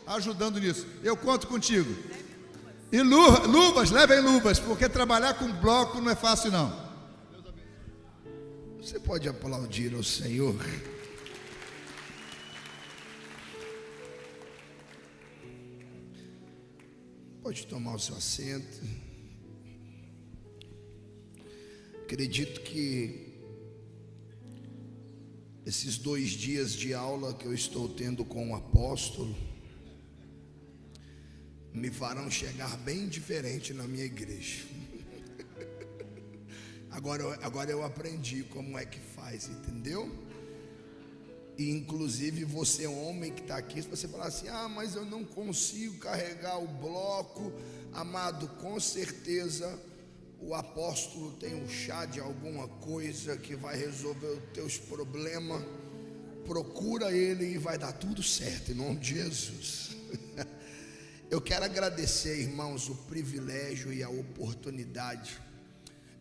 ajudando nisso. Eu conto contigo. E luvas, levem luvas, porque trabalhar com bloco não é fácil não. Você pode aplaudir ao Senhor? Pode tomar o seu assento. Acredito que esses 2 dias de aula que eu estou tendo com o apóstolo me farão chegar bem diferente na minha igreja. Agora eu aprendi como é que faz, entendeu? E inclusive você, homem que está aqui, se você falar assim: ah, mas eu não consigo carregar o bloco, amado, com certeza o apóstolo tem um chá de alguma coisa que vai resolver os teus problemas. Procura ele e vai dar tudo certo, em nome de Jesus. Eu quero agradecer, irmãos, o privilégio e a oportunidade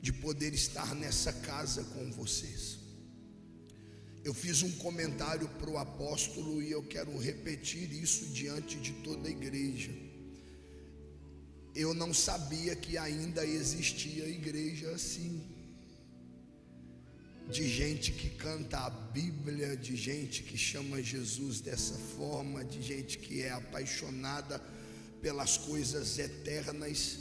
de poder estar nessa casa com vocês. Eu fiz um comentário para o apóstolo e eu quero repetir isso diante de toda a igreja. Eu não sabia que ainda existia igreja assim, de gente que canta a Bíblia, de gente que chama Jesus dessa forma, de gente que é apaixonada pelas coisas eternas.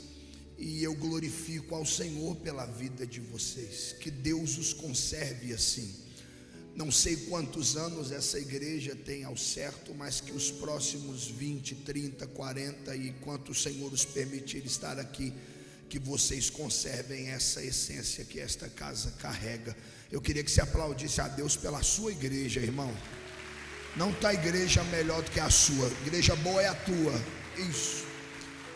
E eu glorifico ao Senhor pela vida de vocês. Que Deus os conserve assim. Não sei quantos anos essa igreja tem ao certo, mas que os próximos 20, 30, 40 e quanto o Senhor os permitir estar aqui, que vocês conservem essa essência que esta casa carrega. Eu queria que você aplaudisse a Deus pela sua igreja, irmão. Não está igreja melhor do que a sua. Igreja boa é a tua. Isso.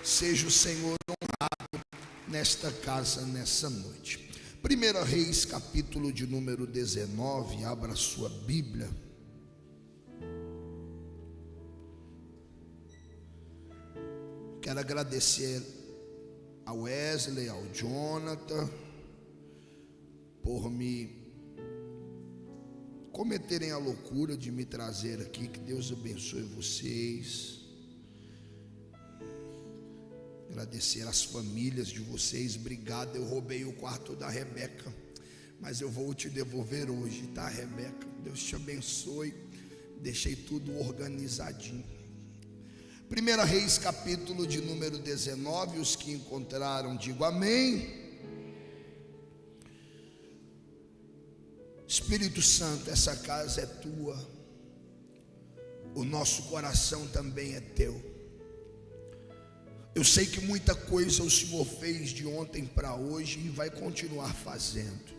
Seja o Senhor honrado nesta casa, nessa noite. 1 Reis, capítulo de número 19. Abra a sua Bíblia. Quero agradecer ao Wesley, ao Jonathan, por me cometerem a loucura de me trazer aqui. Que Deus abençoe vocês. Agradecer as famílias de vocês. Obrigado. Eu roubei o quarto da Rebeca, mas eu vou te devolver hoje, tá, Rebeca? Deus te abençoe. Deixei tudo organizadinho. 1 Reis, capítulo de número 19. Os que encontraram, digo amém. Espírito Santo, essa casa é tua, o nosso coração também é teu. Eu sei que muita coisa o Senhor fez de ontem para hoje e vai continuar fazendo.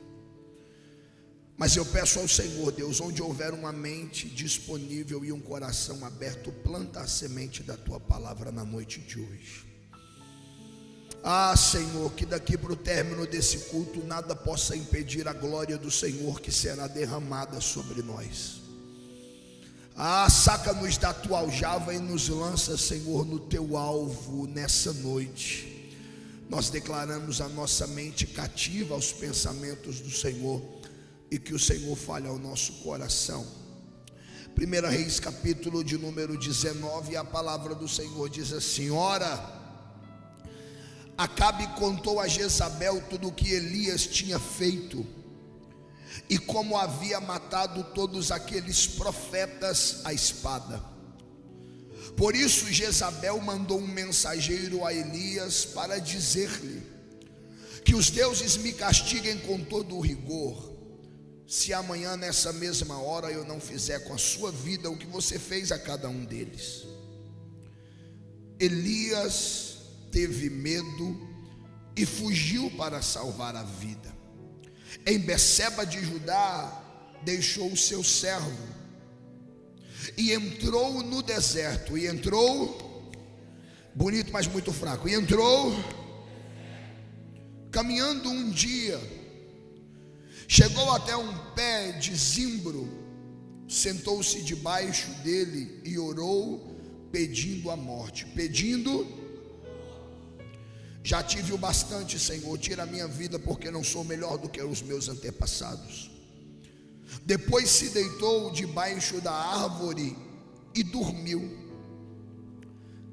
Mas eu peço ao Senhor, Deus, onde houver uma mente disponível e um coração aberto, planta a semente da tua palavra na noite de hoje. Ah, Senhor, que daqui para o término desse culto nada possa impedir a glória do Senhor que será derramada sobre nós. Ah, saca-nos da tua aljava e nos lança, Senhor, no teu alvo nessa noite. Nós declaramos a nossa mente cativa aos pensamentos do Senhor e que o Senhor fale ao nosso coração. 1 Reis, capítulo de número 19, a palavra do Senhor diz assim: ora, Acabe contou a Jezabel tudo o que Elias tinha feito e como havia matado todos aqueles profetas à espada. Por isso Jezabel mandou um mensageiro a Elias para dizer-lhe: que os deuses me castiguem com todo o rigor, se amanhã nessa mesma hora eu não fizer com a sua vida o que você fez a cada um deles. Elias teve medo e fugiu para salvar a vida. Em Beceba de Judá deixou o seu servo e entrou no deserto. E entrou, bonito mas muito fraco, e entrou caminhando um dia, chegou até um pé de zimbro, sentou-se debaixo dele e orou, pedindo a morte, já tive o bastante, Senhor, tira a minha vida, porque não sou melhor do que os meus antepassados. Depois se deitou debaixo da árvore e dormiu.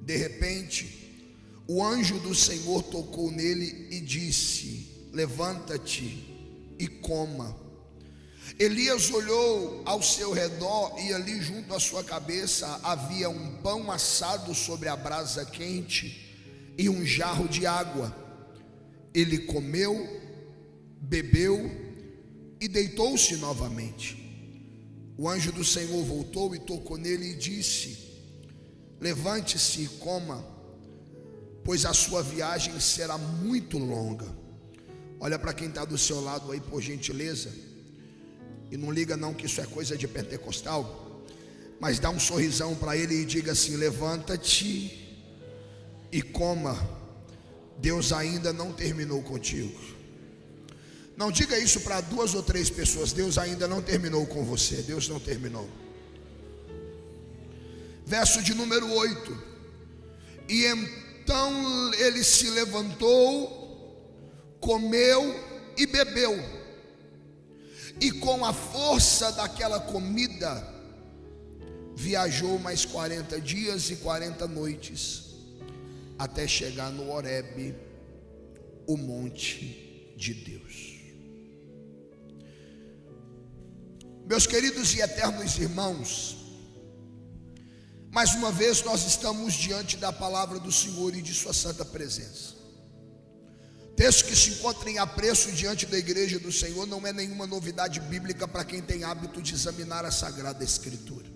De repente, o anjo do Senhor tocou nele e disse: levanta-te e coma. Elias olhou ao seu redor e ali junto à sua cabeça havia um pão assado sobre a brasa quente e um jarro de água. Ele comeu, bebeu e deitou-se novamente. O anjo do Senhor voltou e tocou nele e disse: levante-se e coma, pois a sua viagem será muito longa. Olha para quem está do seu lado aí, por gentileza, e não liga não que isso é coisa de pentecostal, mas dá um sorrisão para ele e diga assim: levanta-te e coma, Deus ainda não terminou contigo. Não diga isso para 2 ou 3 pessoas: Deus ainda não terminou com você. Deus não terminou. Verso de número 8: e então ele se levantou, comeu e bebeu, e com a força daquela comida viajou mais 40 dias e 40 noites até chegar no Horebe, o monte de Deus. Meus queridos e eternos irmãos, mais uma vez nós estamos diante da palavra do Senhor e de sua santa presença. Texto que se encontra em apreço diante da igreja do Senhor não é nenhuma novidade bíblica para quem tem hábito de examinar a Sagrada Escritura.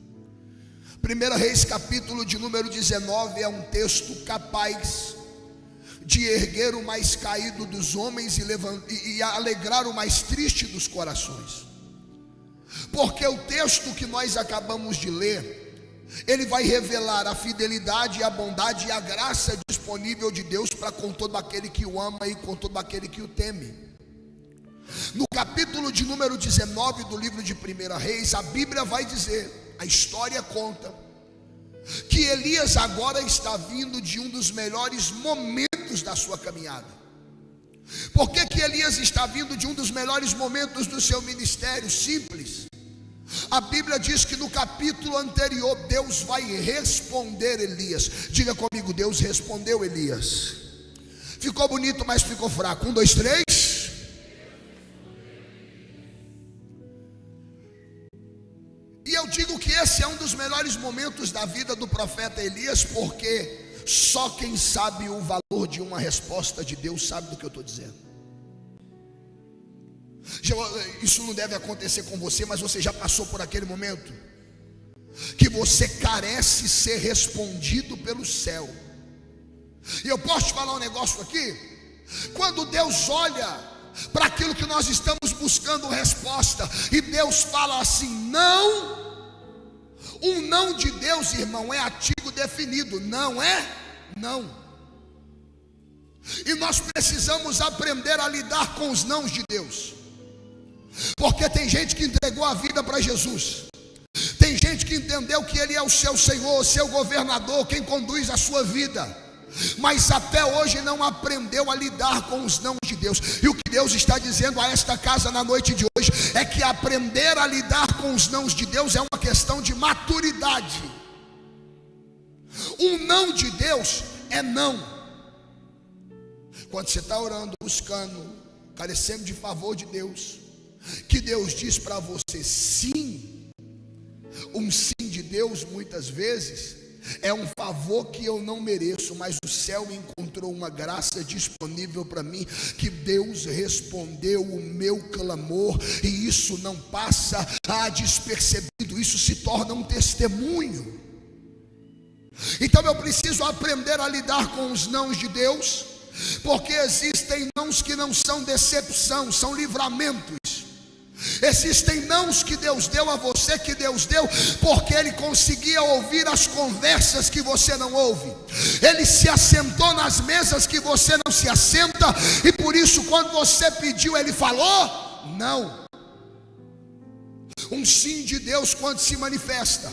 1 Reis capítulo de número 19 é um texto capaz de erguer o mais caído dos homens e alegrar o mais triste dos corações. Porque o texto que nós acabamos de ler, ele vai revelar a fidelidade, a bondade e a graça disponível de Deus para com todo aquele que o ama e com todo aquele que o teme. No capítulo de número 19 do livro de 1 Reis, a Bíblia vai dizer, a história conta, que Elias agora está vindo de um dos melhores momentos da sua caminhada. Por que Elias está vindo de um dos melhores momentos do seu ministério? Simples. A Bíblia diz que no capítulo anterior Deus vai responder Elias. Diga comigo: Deus respondeu Elias. Ficou bonito, mas ficou fraco. 1, 2, 3. E eu digo que esse é um dos melhores momentos da vida do profeta Elias, porque só quem sabe o valor de uma resposta de Deus sabe do que eu estou dizendo. Isso não deve acontecer com você, mas você já passou por aquele momento que você carece ser respondido pelo céu. E eu posso te falar um negócio aqui: quando Deus olha para aquilo que nós estamos buscando resposta, e Deus fala assim, não. Um não de Deus, irmão, é artigo definido. Não é? Não. E nós precisamos aprender a lidar com os nãos de Deus. Porque tem gente que entregou a vida para Jesus. Tem gente que entendeu que Ele é o seu Senhor, o seu governador, quem conduz a sua vida, mas até hoje não aprendeu a lidar com os nãos de Deus. E o que Deus está dizendo a esta casa na noite de hoje é que aprender a lidar com os nãos de Deus é uma questão de maturidade. Um não de Deus é não. Quando você está orando, buscando, carecendo de favor de Deus, que Deus diz para você sim. Um sim de Deus muitas vezes é um favor que eu não mereço, mas o céu encontrou uma graça disponível para mim, que Deus respondeu o meu clamor, e isso não passa despercebido, isso se torna um testemunho. Então eu preciso aprender a lidar com os nãos de Deus, porque existem nãos que não são decepção, são livramentos. Existem nãos que Deus deu a você, que Deus deu porque Ele conseguia ouvir as conversas que você não ouve. Ele se assentou nas mesas que você não se assenta, e por isso quando você pediu Ele falou não. Um sim de Deus quando se manifesta,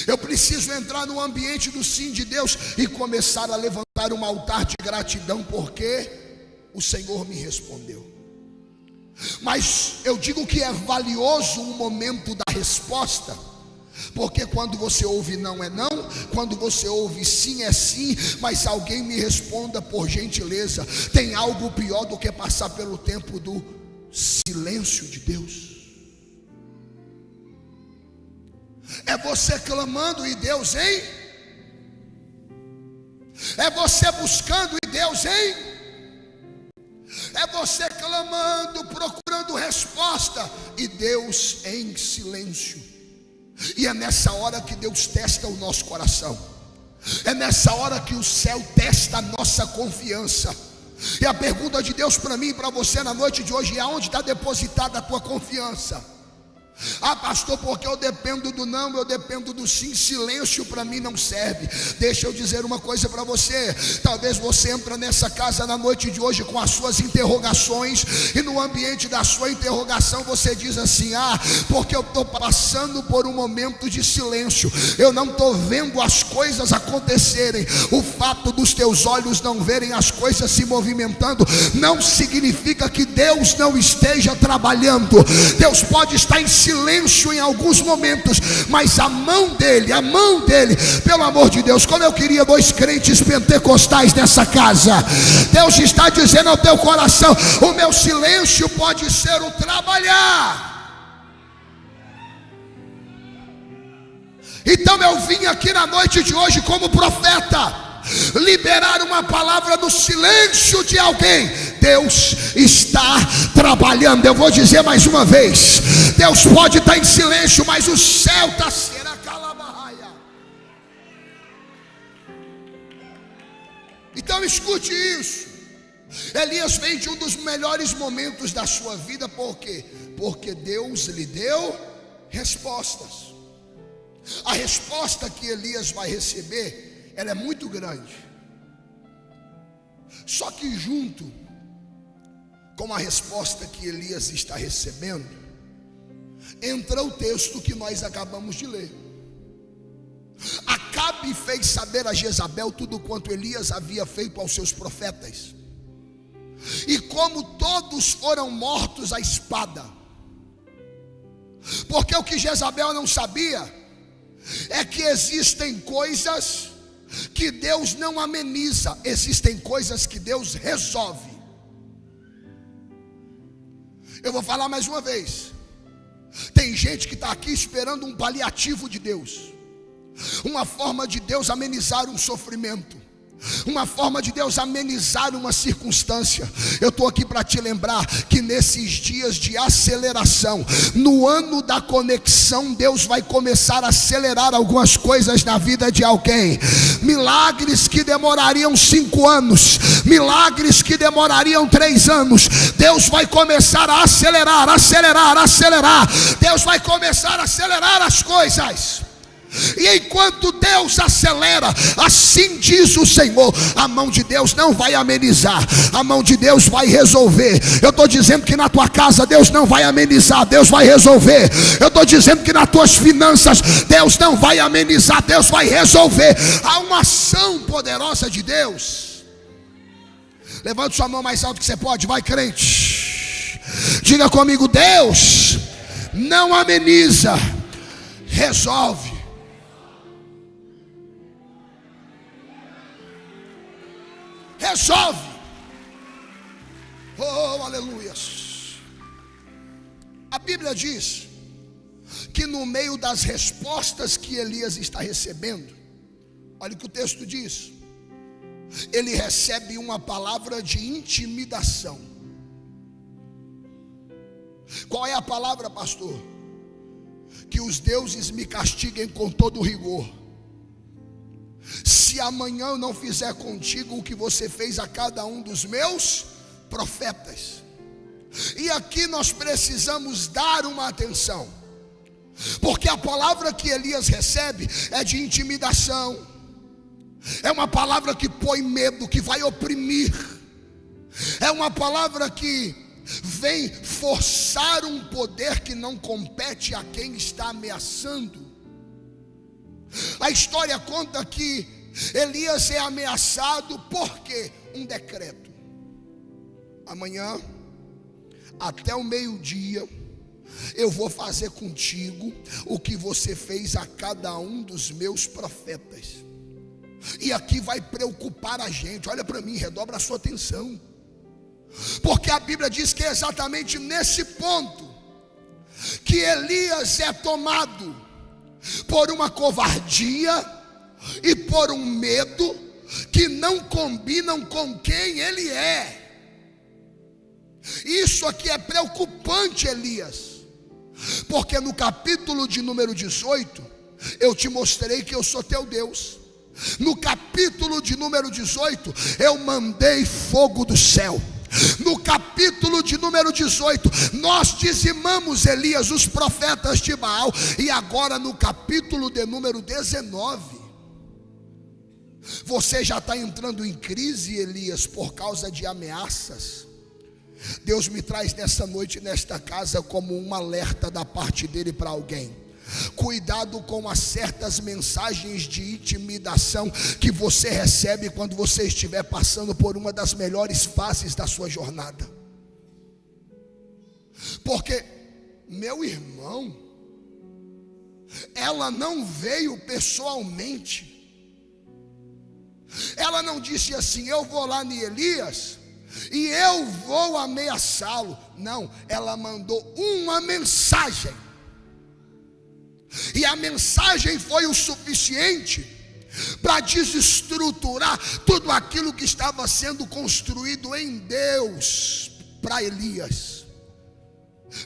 eu preciso entrar no ambiente do sim de Deus e começar a levantar um altar de gratidão, porque o Senhor me respondeu. Mas eu digo que é valioso o momento da resposta, Porque quando você ouve não é não, quando você ouve sim é sim. Mas alguém me responda por gentileza: tem algo pior do que passar pelo tempo do silêncio de Deus? É você clamando e Deus, hein? É você buscando e Deus, hein? É você clamando, procurando resposta e Deus em silêncio. E é nessa hora que Deus testa o nosso coração. É nessa hora que o céu testa a nossa confiança. E a pergunta de Deus para mim e para você na noite de hoje é: aonde está depositada a tua confiança? Ah, pastor, porque eu dependo do não, eu dependo do sim. Silêncio para mim não serve. Deixa eu dizer uma coisa para você. Talvez você entra nessa casa na noite de hoje com as suas interrogações, e no ambiente da sua interrogação você diz assim: ah, porque eu estou passando por um momento de silêncio, eu não estou vendo as coisas acontecerem. O fato dos teus olhos não verem as coisas se movimentando não significa que Deus não esteja trabalhando. Deus pode estar em silêncio em alguns momentos, mas a mão dele, pelo amor de Deus, como eu queria 2 crentes pentecostais nessa casa. Deus está dizendo ao teu coração: o meu silêncio pode ser o trabalhar. Então eu vim aqui na noite de hoje como profeta, liberar uma palavra no silêncio de alguém. Deus está trabalhando. Eu vou dizer mais uma vez: Deus pode estar em silêncio, mas o céu está será calabarraia. Então escute isso. Elias vem de um dos melhores momentos da sua vida. Por quê? Porque Deus lhe deu respostas. A resposta que Elias vai receber, ela é muito grande. Só que junto com a resposta que Elias está recebendo, entra o texto que nós acabamos de ler. Acabe fez saber a Jezabel tudo quanto Elias havia feito aos seus profetas, e como todos foram mortos à espada. Porque o que Jezabel não sabia é que existem coisas que Deus não ameniza, existem coisas que Deus resolve. Eu vou falar mais uma vez. Tem gente que está aqui esperando um paliativo de Deus, uma forma de Deus amenizar um sofrimento, uma forma de Deus amenizar uma circunstância. Eu estou aqui para te lembrar que nesses dias de aceleração, no ano da conexão, Deus vai começar a acelerar algumas coisas na vida de alguém. Milagres que demorariam 5 anos, milagres que demorariam 3 anos, Deus vai começar a acelerar. Deus vai começar a acelerar as coisas. E enquanto Deus acelera, assim diz o Senhor, a mão de Deus não vai amenizar, a mão de Deus vai resolver. Eu estou dizendo que na tua casa Deus não vai amenizar, Deus vai resolver. Eu estou dizendo que nas tuas finanças Deus não vai amenizar, Deus vai resolver. Há uma ação poderosa de Deus. Levante sua mão mais alto que você pode, vai crente. Diga comigo: Deus não ameniza, resolve. Resolve. Oh, aleluia. A Bíblia diz que no meio das respostas que Elias está recebendo, olha o que o texto diz, ele recebe uma palavra de intimidação. Qual é a palavra, pastor? Que os deuses me castiguem com todo rigor, se amanhã eu não fizer contigo o que você fez a cada um dos meus profetas. E aqui nós precisamos dar uma atenção, porque a palavra que Elias recebe é de intimidação, é uma palavra que põe medo, que vai oprimir, é uma palavra que vem forçar um poder que não compete a quem está ameaçando. A história conta que Elias é ameaçado porque um decreto: amanhã até o meio-dia eu vou fazer contigo o que você fez a cada um dos meus profetas. E aqui vai preocupar a gente. Olha para mim, redobra a sua atenção, porque a Bíblia diz que é exatamente nesse ponto que Elias é tomado por uma covardia e por um medo que não combinam com quem ele é. Isso aqui é preocupante, Elias, porque no capítulo de número 18 eu te mostrei que eu sou teu Deus. No capítulo de número 18 eu mandei fogo do céu. No capítulo de número 18 nós dizimamos, Elias, os profetas de Baal. E agora no capítulo de número 19 você já está entrando em crise, Elias, por causa de ameaças. Deus me traz nessa noite, nesta casa, como um alerta da parte dele para alguém. Cuidado com as certas mensagens de intimidação que você recebe quando você estiver passando por uma das melhores fases da sua jornada. Porque, meu irmão, ela não veio pessoalmente. Ela não disse assim: eu vou lá em Elias e eu vou ameaçá-lo. Não, ela mandou uma mensagem. E a mensagem foi o suficiente para desestruturar tudo aquilo que estava sendo construído em Deus para Elias.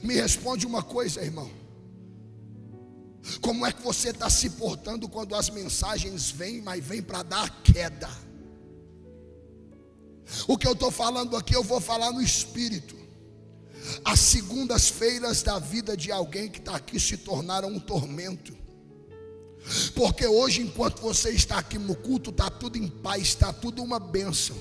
Me responde uma coisa, irmão: como é que você está se portando quando as mensagens vêm, mas vêm para dar queda? O que eu estou falando aqui, eu vou falar no espírito. As segundas-feiras da vida de alguém que está aqui se tornaram um tormento. Porque hoje, enquanto você está aqui no culto, está tudo em paz, está tudo uma bênção.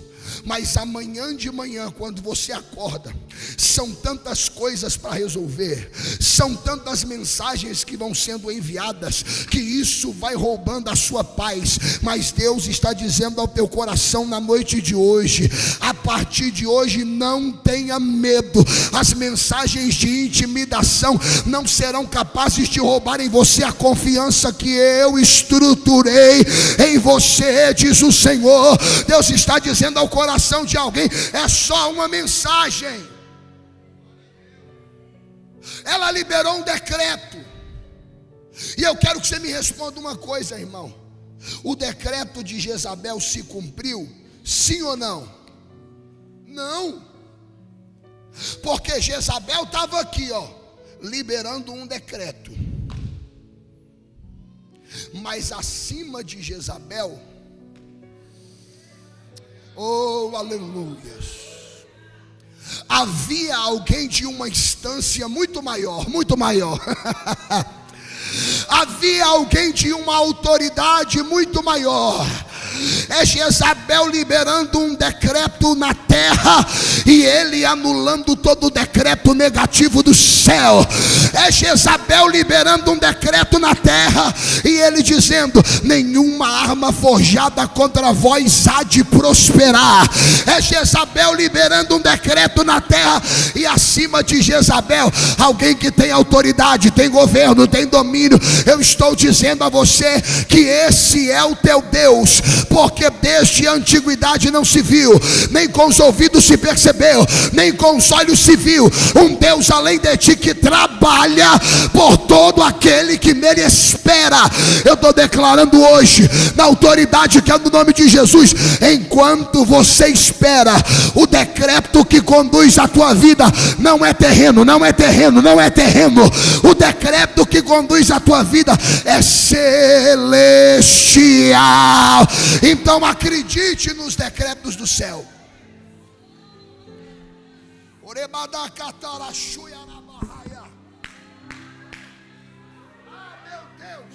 Mas amanhã de manhã, quando você acorda, são tantas coisas para resolver, são tantas mensagens que vão sendo enviadas, que isso vai roubando a sua paz. Mas Deus está dizendo ao teu coração na noite de hoje: a partir de hoje não tenha medo. As mensagens de intimidação não serão capazes de roubar em você a confiança que eu estruturei em você, diz o Senhor. Deus está dizendo ao coração de alguém: é só uma mensagem. Ela liberou um decreto. E eu quero que você me responda uma coisa, irmão: o decreto de Jezabel se cumpriu, sim ou não? Não. Porque Jezabel estava aqui, liberando um decreto. Mas acima de Jezabel, oh, aleluia, havia alguém de uma instância muito maior, muito maior. Havia alguém de uma autoridade muito maior. É Jezabel liberando um decreto na terra e ele anulando todo o decreto negativo do céu. É Jezabel liberando um decreto na terra e ele dizendo: nenhuma arma forjada contra vós há de prosperar. É Jezabel liberando um decreto na terra e acima de Jezabel, alguém que tem autoridade, tem governo, tem domínio. Eu estou dizendo a você que esse é o teu Deus, porque desde a antiguidade não se viu, nem com os ouvidos se percebeu, nem com os olhos se viu, um Deus além de ti que trabalha por todo aquele que nele espera. Eu estou declarando hoje, na autoridade que é no nome de Jesus: enquanto você espera, o decreto que conduz a tua vida não é terreno, não é terreno, não é terreno. O decreto que conduz a tua vida é celestial. Então acredite nos decretos do céu. Meu Deus.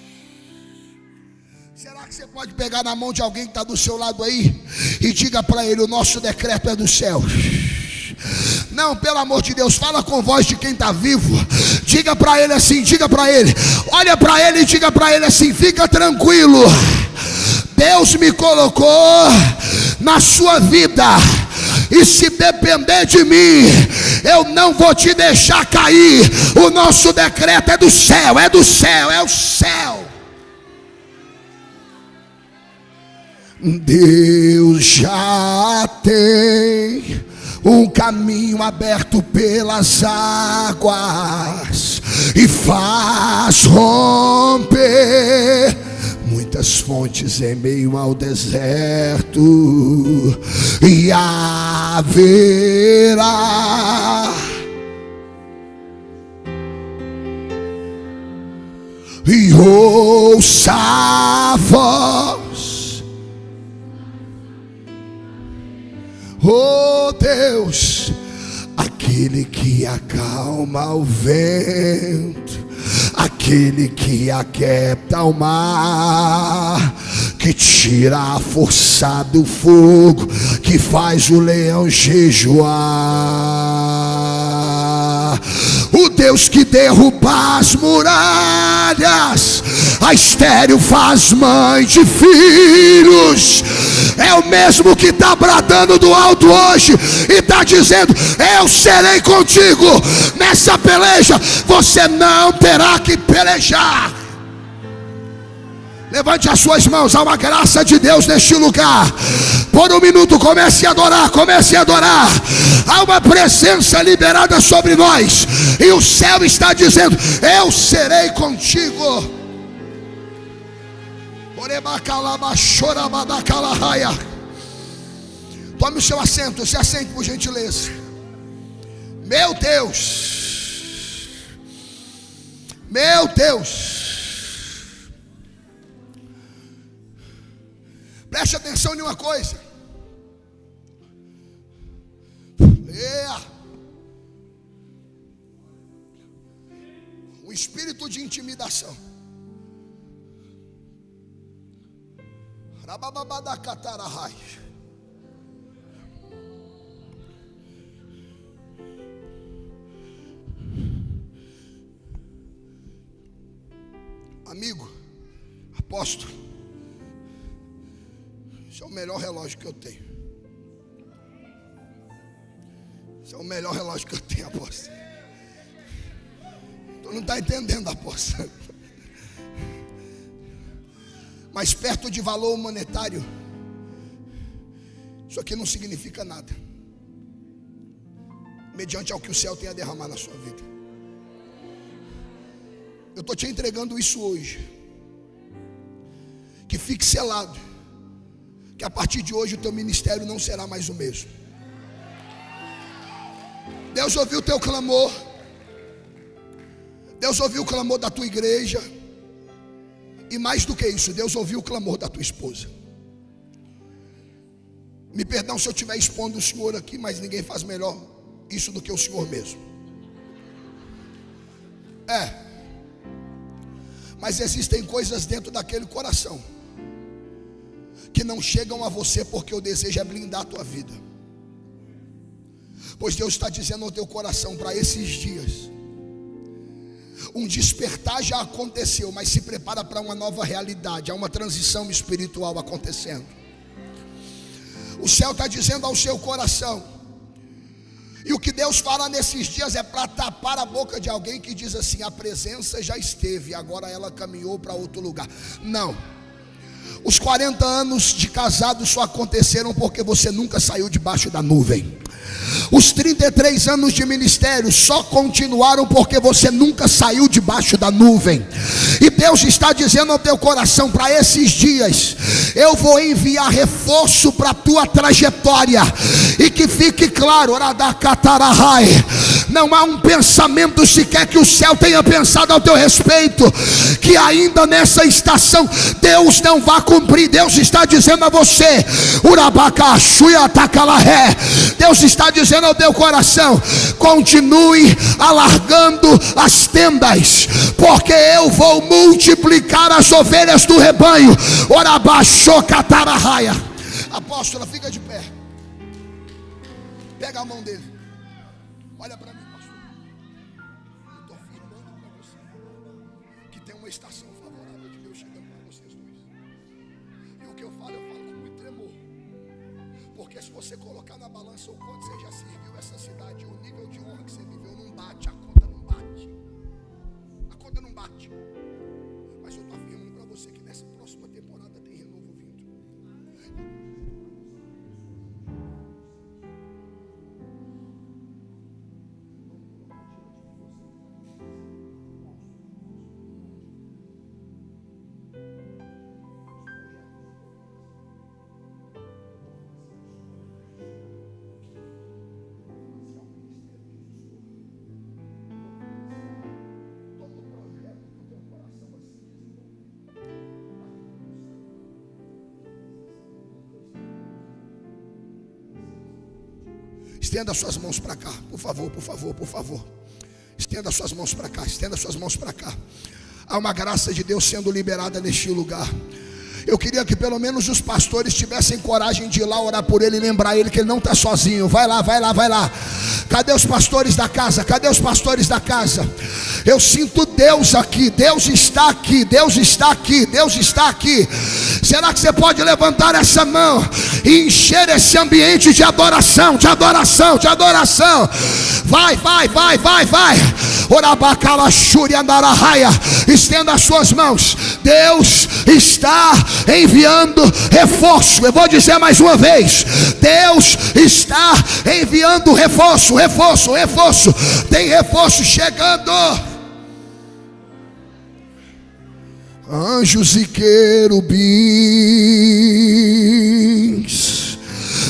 Será que você pode pegar na mão de alguém que está do seu lado aí e diga para ele: o nosso decreto é do céu? Não, pelo amor de Deus, fala com voz de quem está vivo. Diga para ele assim, diga para ele, olha para ele e diga para ele assim: fica tranquilo, Deus me colocou na sua vida e se depender de mim, eu não vou te deixar cair. O nosso decreto é do céu, é do céu, é o céu. Deus já tem um caminho aberto pelas águas e faz romper muitas fontes em meio ao deserto, e haverá e ouça a voz, oh Deus, aquele que acalma o vento, aquele que aquieta o mar, que tira a força do fogo, que faz o leão jejuar. O Deus que derruba as muralhas, a estéril faz mãe de filhos. É o mesmo que está bradando do alto hoje e está dizendo: eu serei contigo nessa peleja, você não terá que pelejar. Levante as suas mãos, há uma graça de Deus neste lugar. Por um minuto comece a adorar, comece a adorar. Há uma presença liberada sobre nós, e o céu está dizendo: eu serei contigo. Tome o seu assento, se assente por gentileza. Meu Deus, meu Deus, preste atenção em uma coisa. O espírito de intimidação, amigo, apóstolo, esse é o melhor relógio que eu tenho. Esse é o melhor relógio que eu tenho, apóstolo. Tu não está entendendo, apóstolo. Mas perto de valor monetário, isso aqui não significa nada, mediante ao que o céu tem a derramar na sua vida. Eu estou te entregando isso hoje. Que fique selado, que a partir de hoje o teu ministério não será mais o mesmo. Deus ouviu o teu clamor. Deus ouviu o clamor da tua igreja. E mais do que isso, Deus ouviu o clamor da tua esposa. Me perdão se eu estiver expondo o Senhor aqui, mas ninguém faz melhor isso do que o Senhor mesmo. Mas existem coisas dentro daquele coração que não chegam a você, porque o desejo é blindar a tua vida. Pois Deus está dizendo ao teu coração para esses dias: um despertar já aconteceu, mas se prepara para uma nova realidade. Há uma transição espiritual acontecendo. O céu está dizendo ao seu coração, e o que Deus fala nesses dias é para tapar a boca de alguém que diz assim: a presença já esteve, agora ela caminhou para outro lugar. Não. Os 40 anos de casado só aconteceram porque você nunca saiu debaixo da nuvem. Os 33 anos de ministério só continuaram porque você nunca saiu debaixo da nuvem. E Deus está dizendo ao teu coração para esses dias: eu vou enviar reforço para a tua trajetória. E que fique claro, não há um pensamento sequer que o céu tenha pensado ao teu respeito que ainda nessa estação Deus não vai cumprir. Deus está dizendo a você, Deus está dizendo ao teu coração: continue alargando as tendas, porque eu vou multiplicar as ovelhas do rebanho. Apóstola, fica de pé. Pega a mão dele. Olha para mim, pastor. Eu estou afirmando para você que tem uma estação favorável de Deus chegando para vocês dois. E o que eu falo com muito tremor, Porque se você colocar na balança o quanto você já serviu essa cidade, o nível de honra que você viveu não bate, a conta não bate. A conta não bate. Mas eu estou afirmando para você que nessa próxima temporada tem renovo vindo. Estenda suas mãos para cá, por favor, por favor, por favor. Estenda suas mãos para cá, estenda suas mãos para cá. Há uma graça de Deus sendo liberada neste lugar. Eu queria que pelo menos os pastores tivessem coragem de ir lá orar por ele e lembrar ele que ele não está sozinho. Vai lá, vai lá, vai lá. Cadê os pastores da casa? Cadê os pastores da casa? Eu sinto Deus aqui. Deus está aqui. Deus está aqui. Deus está aqui. Será que você pode levantar essa mão e encher esse ambiente de adoração, de adoração, de adoração? Vai, vai, vai, vai, vai. Orabacala Shuri Andarahaya. Estenda as suas mãos. Deus está enviando reforço. Eu vou dizer mais uma vez: Deus está enviando reforço, reforço, reforço. Tem reforço chegando. Anjos e querubins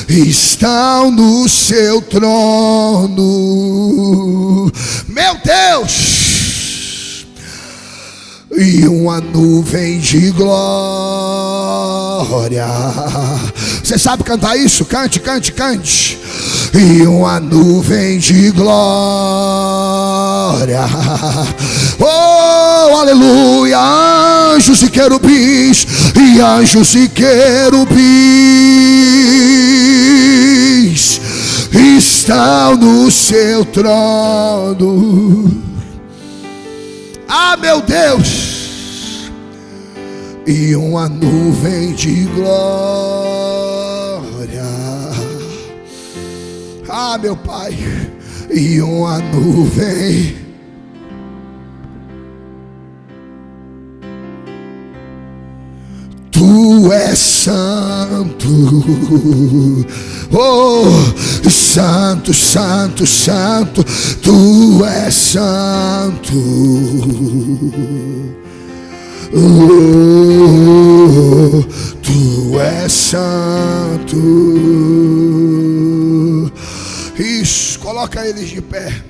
estão no seu trono, meu Deus. E uma nuvem de glória. Você sabe cantar isso? Cante, cante, cante. E uma nuvem de glória. Oh, aleluia. Anjos e querubins, e anjos e querubins estão no seu trono. Ah, meu Deus. E uma nuvem de glória. Ah, meu Pai. E uma nuvem. Tu és santo. Oh, santo, santo, santo. Tu és santo. Oh, tu és santo. Isso, coloca eles de pé.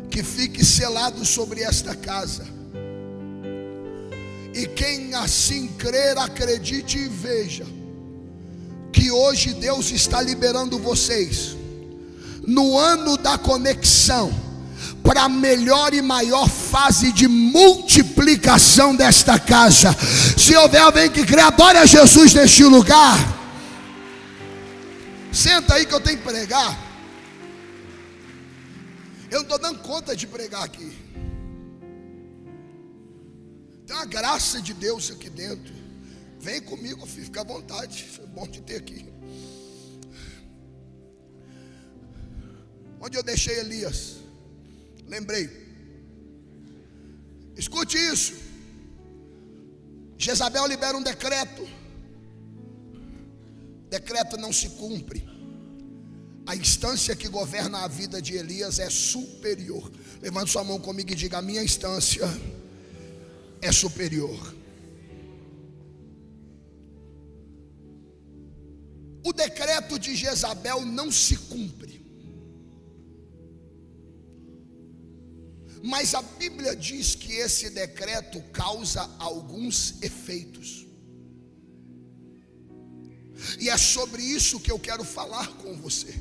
Que fique selado sobre esta casa. E quem assim crer, acredite e veja que hoje Deus está liberando vocês no ano da conexão para a melhor e maior fase de multiplicação desta casa. Se houver alguém que crê, adore a Jesus neste lugar. Senta aí que eu tenho que pregar. Eu não estou dando conta de pregar aqui. Tem uma graça de Deus aqui dentro. Vem comigo, filho, fica à vontade. É bom te ter aqui. Onde eu deixei Elias? Lembrei. Escute isso. Jezabel libera um decreto. Decreto não se cumpre. A instância que governa a vida de Elias é superior. Levante sua mão comigo e diga: a minha instância é superior. O decreto de Jezabel não se cumpre, mas a Bíblia diz que esse decreto causa alguns efeitos, e é sobre isso que eu quero falar com você.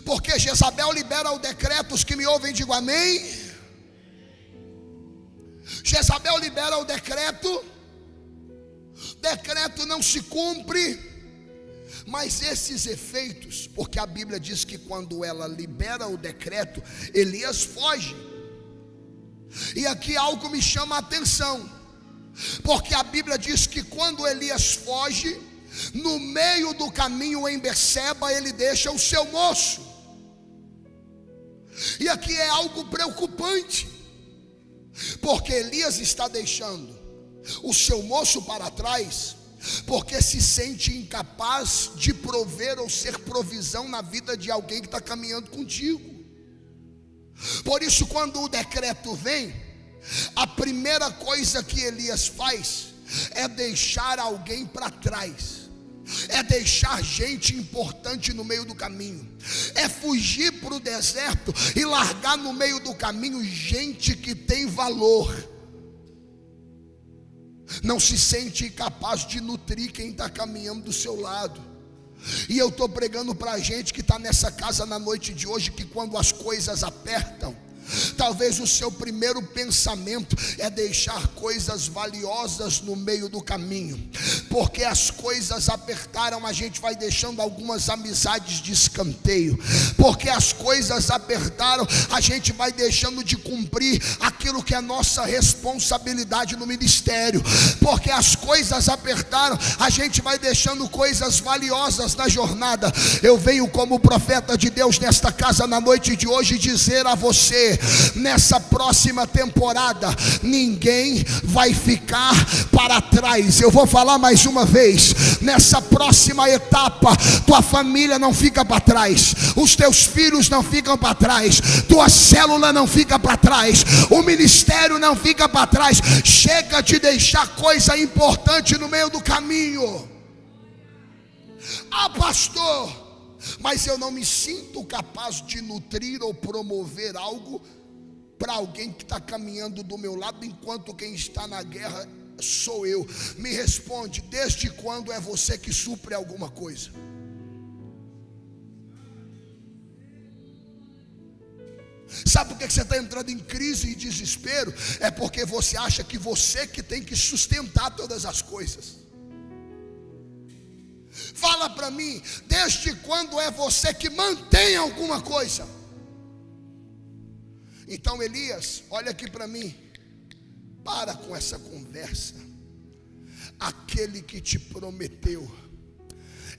Porque Jezabel libera o decreto. Os que me ouvem, digam amém. Jezabel libera o decreto. Decreto não se cumpre, mas esses efeitos, porque a Bíblia diz que quando ela libera o decreto, Elias foge. E aqui algo me chama a atenção. Porque a Bíblia diz que quando Elias foge, no meio do caminho em Berseba, ele deixa o seu moço. E aqui é algo preocupante, porque Elias está deixando o seu moço para trás, porque se sente incapaz de prover ou ser provisão na vida de alguém que está caminhando contigo. Por isso, quando o decreto vem, a primeira coisa que Elias faz é deixar alguém para trás, é deixar gente importante no meio do caminho, é fugir para o deserto e largar no meio do caminho gente que tem valor. Não se sente incapaz de nutrir quem está caminhando do seu lado. E eu estou pregando para a gente que está nessa casa na noite de hoje, que quando as coisas apertam, talvez o seu primeiro pensamento é deixar coisas valiosas no meio do caminho, porque as coisas apertaram, a gente vai deixando algumas amizades de escanteio, porque as coisas apertaram, a gente vai deixando de cumprir aquilo que é nossa responsabilidade no ministério, porque as coisas apertaram, a gente vai deixando coisas valiosas na jornada. Eu venho como profeta de Deus nesta casa na noite de hoje dizer a você: nessa próxima temporada, ninguém vai ficar para trás. Eu vou falar mais uma vez: nessa próxima etapa, tua família não fica para trás, os teus filhos não ficam para trás, tua célula não fica para trás, o ministério não fica para trás. Chega de deixar coisa importante no meio do caminho. Ah, pastor, mas eu não me sinto capaz de nutrir ou promover algo para alguém que está caminhando do meu lado, enquanto quem está na guerra sou eu. Me responde: desde quando é você que supre alguma coisa? Sabe por que você está entrando em crise e desespero? É porque você acha que você que tem que sustentar todas as coisas. Fala para mim, desde quando é você que mantém alguma coisa? Então, Elias, olha aqui para mim, para com essa conversa. Aquele que te prometeu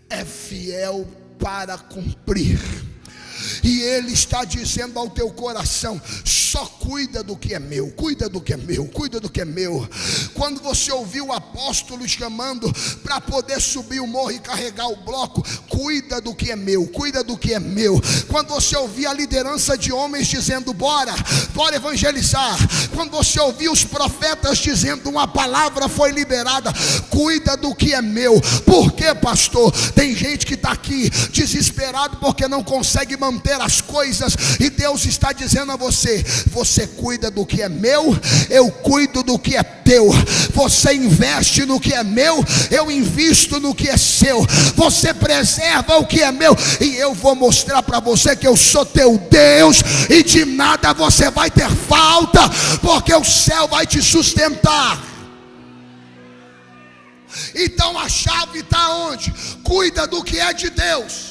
é fiel para cumprir. E Ele está dizendo ao teu coração: só cuida do que é meu, cuida do que é meu, cuida do que é meu. Quando você ouviu o apóstolo chamando para poder subir o morro e carregar o bloco, cuida do que é meu, cuida do que é meu. Quando você ouvir a liderança de homens dizendo: bora evangelizar. Quando você ouvir os profetas dizendo: uma palavra foi liberada, cuida do que é meu. Por quê, pastor? Tem gente que está aqui desesperado porque não consegue manter as coisas, e Deus está dizendo a você: você cuida do que é meu, eu cuido do que é teu. Você investe no que é meu, eu invisto no que é seu. Você preserva o que é meu, e eu vou mostrar para você que eu sou teu Deus, e de nada você vai ter falta, porque o céu vai te sustentar. Então a chave está onde? Cuida do que é de Deus.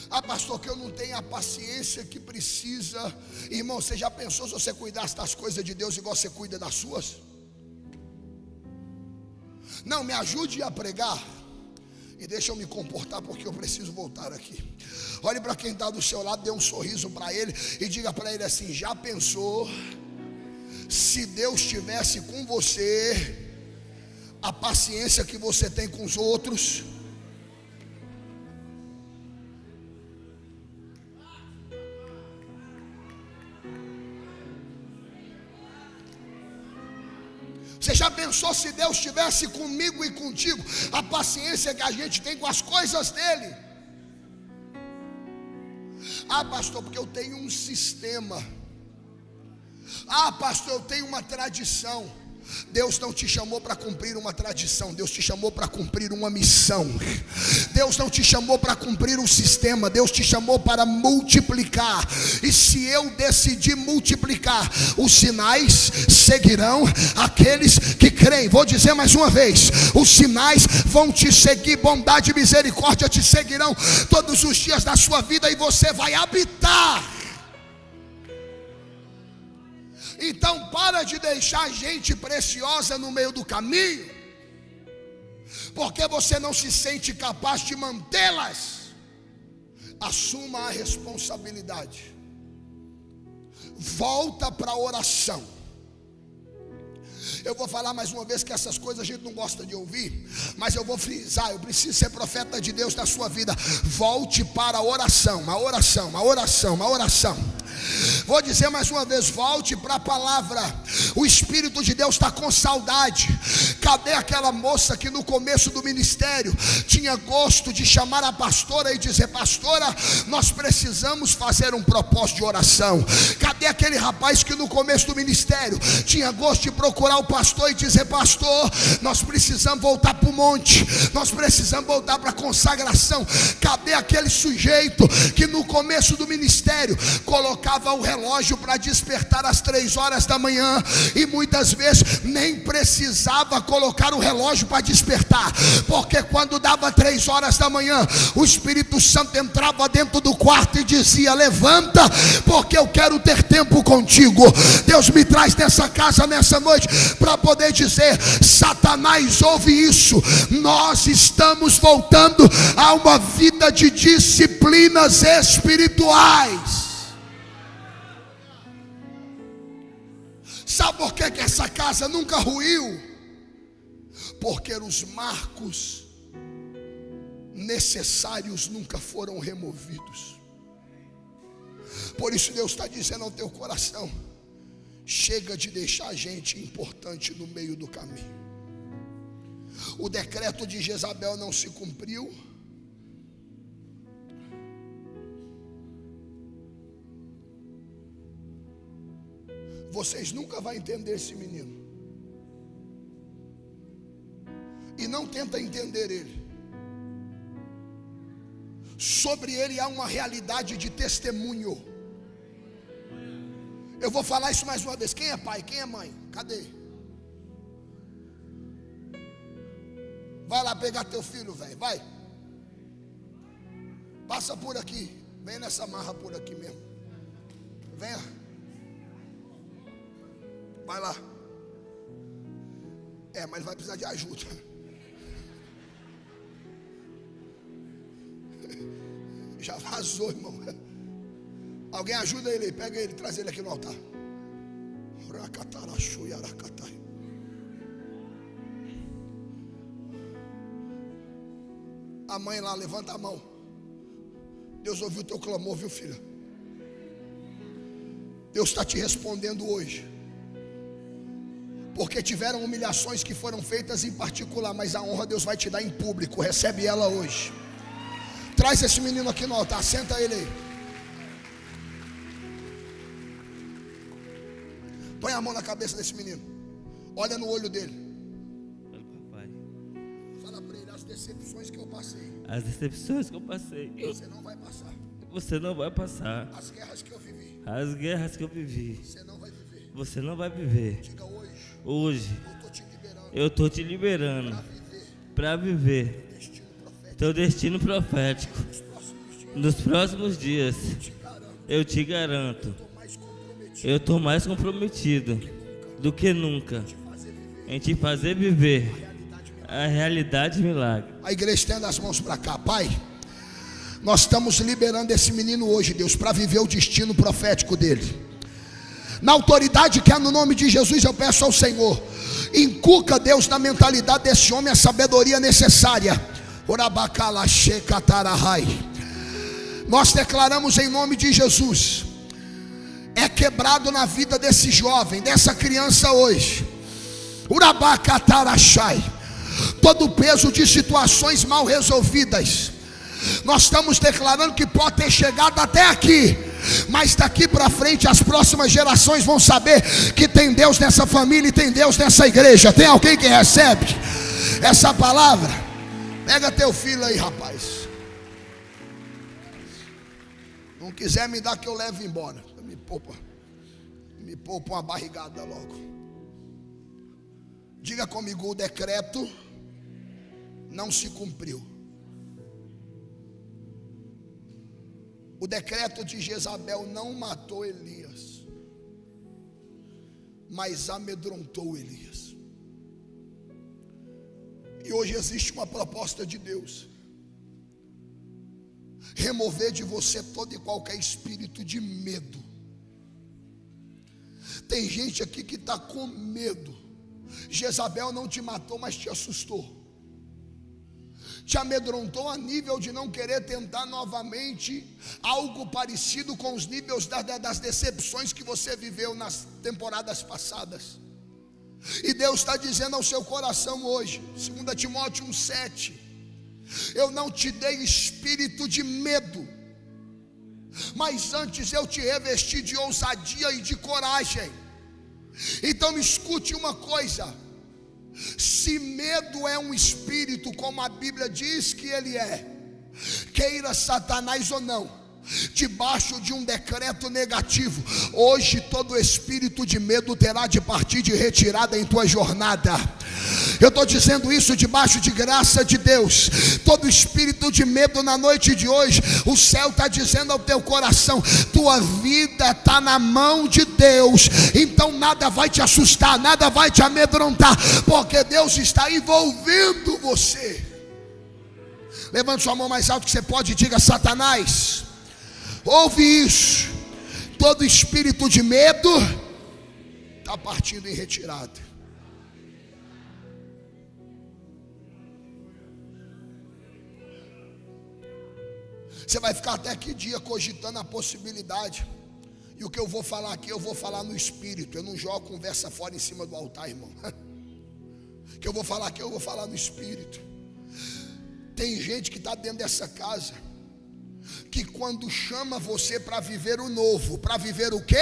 Ah, pastor, que eu não tenho a paciência que precisa. Irmão, você já pensou se você cuidasse das coisas de Deus igual você cuida das suas? Não, me ajude a pregar e deixa eu me comportar, porque eu preciso voltar aqui. Olhe para quem está do seu lado, dê um sorriso para ele e diga para ele assim: já pensou se Deus estivesse com você, a paciência que você tem com os outros? Você já pensou se Deus estivesse comigo e contigo, a paciência que a gente tem com as coisas dele? Ah, pastor, porque eu tenho um sistema. Ah, pastor, eu tenho uma tradição. Deus não te chamou para cumprir uma tradição, Deus te chamou para cumprir uma missão. Deus não te chamou para cumprir um sistema, Deus te chamou para multiplicar. E se eu decidir multiplicar, os sinais seguirão aqueles que creem. Vou dizer mais uma vez: os sinais vão te seguir, bondade e misericórdia te seguirão todos os dias da sua vida, e você vai habitar. Então para de deixar gente preciosa no meio do caminho, porque você não se sente capaz de mantê-las. Assuma a responsabilidade. Volta para a oração. Eu vou falar mais uma vez que essas coisas a gente não gosta de ouvir, mas eu vou frisar, eu preciso ser profeta de Deus na sua vida. Volte para a oração, a oração, a oração, a oração. Vou dizer mais uma vez, volte para a palavra. O Espírito de Deus está com saudade. Cadê aquela moça que no começo do ministério tinha gosto de chamar a pastora e dizer: pastora, nós precisamos fazer um propósito de oração? Cadê aquele rapaz que no começo do ministério tinha gosto de procurar o pastor e dizer: pastor, nós precisamos voltar para o monte, nós precisamos voltar para a consagração? Cadê aquele sujeito que no começo do ministério colocava o relógio para despertar às 3 horas da manhã e muitas vezes nem precisava colocar o relógio para despertar, porque quando dava 3 horas da manhã, o Espírito Santo entrava dentro do quarto e dizia: levanta, porque eu quero ter tempo contigo. Deus me traz nessa casa nessa noite para poder dizer: Satanás, ouve isso, nós estamos voltando a uma vida de disciplinas espirituais. Sabe por que essa casa nunca ruiu? Porque os marcos necessários nunca foram removidos. Por isso Deus está dizendo ao teu coração: chega de deixar gente importante no meio do caminho. O decreto de Jezabel não se cumpriu. Vocês nunca vão entender esse menino. E não tenta entender ele. Sobre ele há uma realidade de testemunho. Eu vou falar isso mais uma vez. Quem é pai? Quem é mãe? Cadê? Vai lá pegar teu filho, velho. Vai. Passa por aqui. Vem nessa marra por aqui mesmo. Venha. Vai lá. Mas vai precisar de ajuda. Já vazou, irmão. Alguém ajuda ele, pega ele, traz ele aqui no altar. A mãe lá, levanta a mão. Deus ouviu o teu clamor, viu, filha? Deus está te respondendo hoje. Porque tiveram humilhações que foram feitas em particular, mas a honra Deus vai te dar em público. Recebe ela hoje. Traz esse menino aqui no altar, senta ele aí. Põe a mão na cabeça desse menino. Olha no olho dele. Olha, papai. Fala para ele as decepções que eu passei. As decepções que eu passei. Você não vai passar. Você não vai passar. As guerras que eu vivi. As guerras que eu vivi. Você não vai viver. Você não vai viver. Diga hoje. Hoje. Eu estou te liberando. Para viver. Teu destino profético. Nos próximos dias. Eu te garanto. Eu estou mais comprometido do que nunca em te fazer viver a realidade milagre. A igreja estenda as mãos para cá. Pai, nós estamos liberando esse menino hoje, Deus, para viver o destino profético dele. Na autoridade que é no nome de Jesus, eu peço ao Senhor: inculca, Deus, na mentalidade desse homem a sabedoria necessária. Nós declaramos em nome de Jesus: é quebrado na vida desse jovem, dessa criança hoje, todo o peso de situações mal resolvidas. Nós estamos declarando que pode ter chegado até aqui, mas daqui para frente as próximas gerações vão saber que tem Deus nessa família e tem Deus nessa igreja. Tem alguém que recebe essa palavra? Pega teu filho aí, rapaz. Não quiser me dar que eu levo embora. Me poupa uma barrigada logo. Diga comigo: o decreto não se cumpriu. O decreto de Jezabel não matou Elias. mas amedrontou Elias. E hoje existe uma proposta de Deus: remover de você todo e qualquer espírito de medo. Tem gente aqui que está com medo. Jezabel não te matou, mas te assustou, te amedrontou a nível de não querer tentar novamente algo parecido com os níveis das decepções que você viveu nas temporadas passadas. E Deus está dizendo ao seu coração hoje, 2 Timóteo 1,7: eu não te dei espírito de medo, mas antes eu te revesti de ousadia e de coragem. Então me escute uma coisa: se medo é um espírito, como a Bíblia diz que ele é, queira Satanás ou não, debaixo de um decreto negativo, hoje todo espírito de medo terá de partir de retirada em tua jornada. Eu estou dizendo isso debaixo de graça de Deus. Todo espírito de medo na noite de hoje, o céu está dizendo ao teu coração: tua vida está na mão de Deus, então nada vai te assustar, nada vai te amedrontar, porque Deus está envolvendo você. Levante sua mão mais alto que você pode e diga: Satanás, ouve isso, todo espírito de medo está partindo em retirada. Você vai ficar até que dia cogitando a possibilidade. E o que eu vou falar aqui, eu vou falar no espírito. Eu não jogo conversa fora em cima do altar, irmão. O que eu vou falar aqui, eu vou falar no espírito. Tem gente que está dentro dessa casa, que quando chama você para viver o novo, para viver o quê?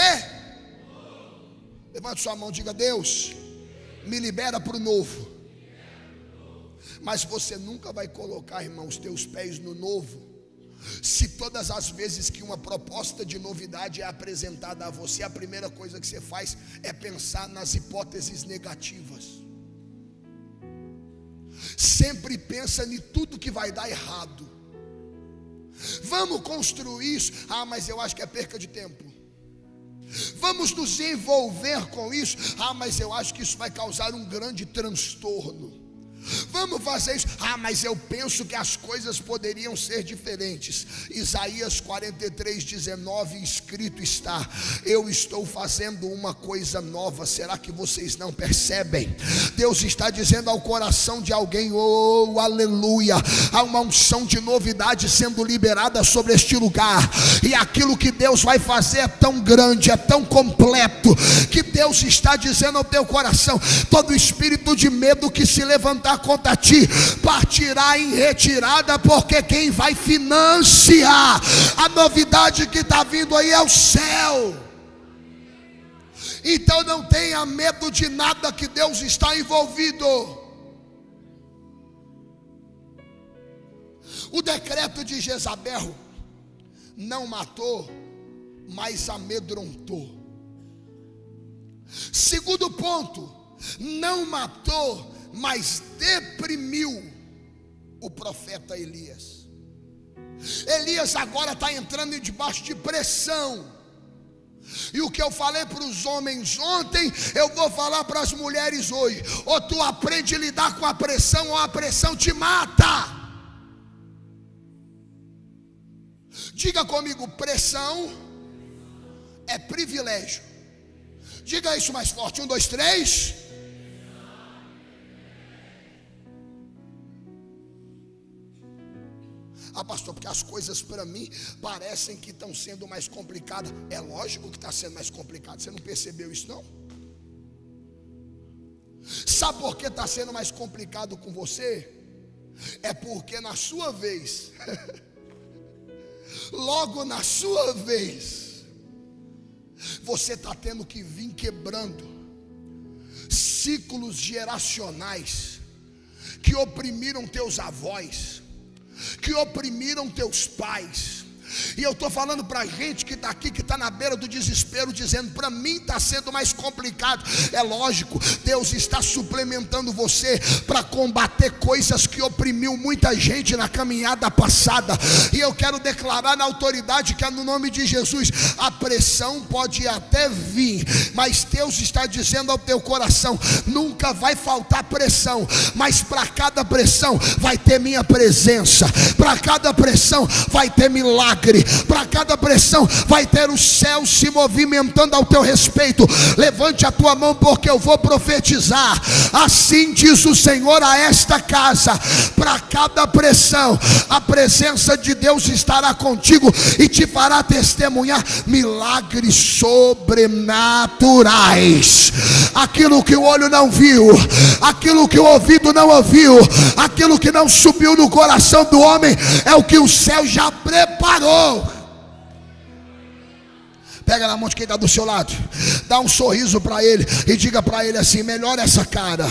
Levante sua mão, diga: Deus, me libera para o novo. Mas você nunca vai colocar, irmão, os teus pés no novo, se todas as vezes que uma proposta de novidade é apresentada a você, a primeira coisa que você faz é pensar nas hipóteses negativas. Sempre pensa em tudo que vai dar errado. Vamos construir isso. Ah, mas eu acho que é perca de tempo. Vamos nos envolver com isso. Ah, mas eu acho que isso vai causar um grande transtorno. Vamos fazer isso. Ah, mas eu penso que as coisas poderiam ser diferentes. Isaías 43:19, escrito está: eu estou fazendo uma coisa nova. Será que vocês não percebem? Deus está dizendo ao coração de alguém: oh, aleluia, há uma unção de novidade sendo liberada sobre este lugar. E aquilo que Deus vai fazer é tão grande, é tão completo, que Deus está dizendo ao teu coração: todo espírito de medo que se levantar contra ti partirá em retirada, porque quem vai financiar a novidade que está vindo aí é o céu. Então não tenha medo de nada que Deus está envolvido. O decreto de Jezabel não matou, mas amedrontou. Segundo ponto, não matou, mas deprimiu o profeta Elias. Elias agora está entrando debaixo de pressão. E o que eu falei para os homens ontem, eu vou falar para as mulheres hoje: ou tu aprende a lidar com a pressão, ou a pressão te mata. Diga comigo: pressão é privilégio. Diga isso mais forte: 1, 2, 3. Ah, pastor, porque as coisas para mim parecem que estão sendo mais complicadas. É lógico que está sendo mais complicado. Você não percebeu isso, não? Sabe por que está sendo mais complicado com você? É porque na sua vez, logo na sua vez, você está tendo que vir quebrando ciclos geracionais que oprimiram teus avós, que oprimiram teus pais, E eu estou falando para gente que está aqui, que está na beira do desespero, dizendo: para mim está sendo mais complicado. É lógico, Deus está suplementando você para combater coisas que oprimiu muita gente na caminhada passada. E eu quero declarar na autoridade que é no nome de Jesus: a pressão pode até vir, mas Deus está dizendo ao teu coração: nunca vai faltar pressão, mas para cada pressão vai ter minha presença, para cada pressão vai ter milagre, para cada pressão vai ter o céu se movimentando ao teu respeito. Levante a tua mão, porque eu vou profetizar. Assim diz o Senhor a esta casa: para cada pressão, a presença de Deus estará contigo e te fará testemunhar milagres sobrenaturais. Aquilo que o olho não viu, aquilo que o ouvido não ouviu, aquilo que não subiu no coração do homem, é o que o céu já preparou. Pega na mão de quem está do seu lado, dá um sorriso para ele e diga para ele assim: melhora essa cara.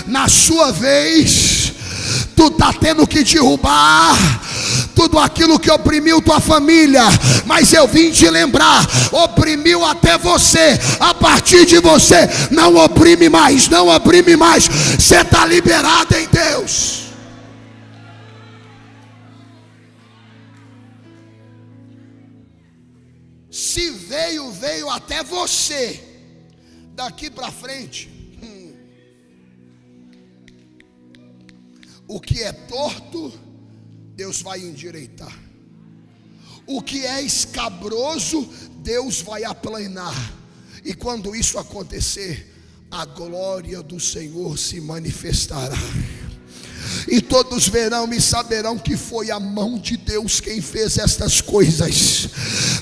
Na sua vez, tu está tendo que derrubar tudo aquilo que oprimiu tua família, mas eu vim te lembrar: oprimiu até você, a partir de você não oprime mais, não oprime mais. Você está liberado em Deus. Se veio até você, daqui para frente, o que é torto, Deus vai endireitar. O que é escabroso, Deus vai aplanar. E quando isso acontecer, a glória do Senhor se manifestará. E todos verão e saberão que foi a mão de Deus quem fez estas coisas.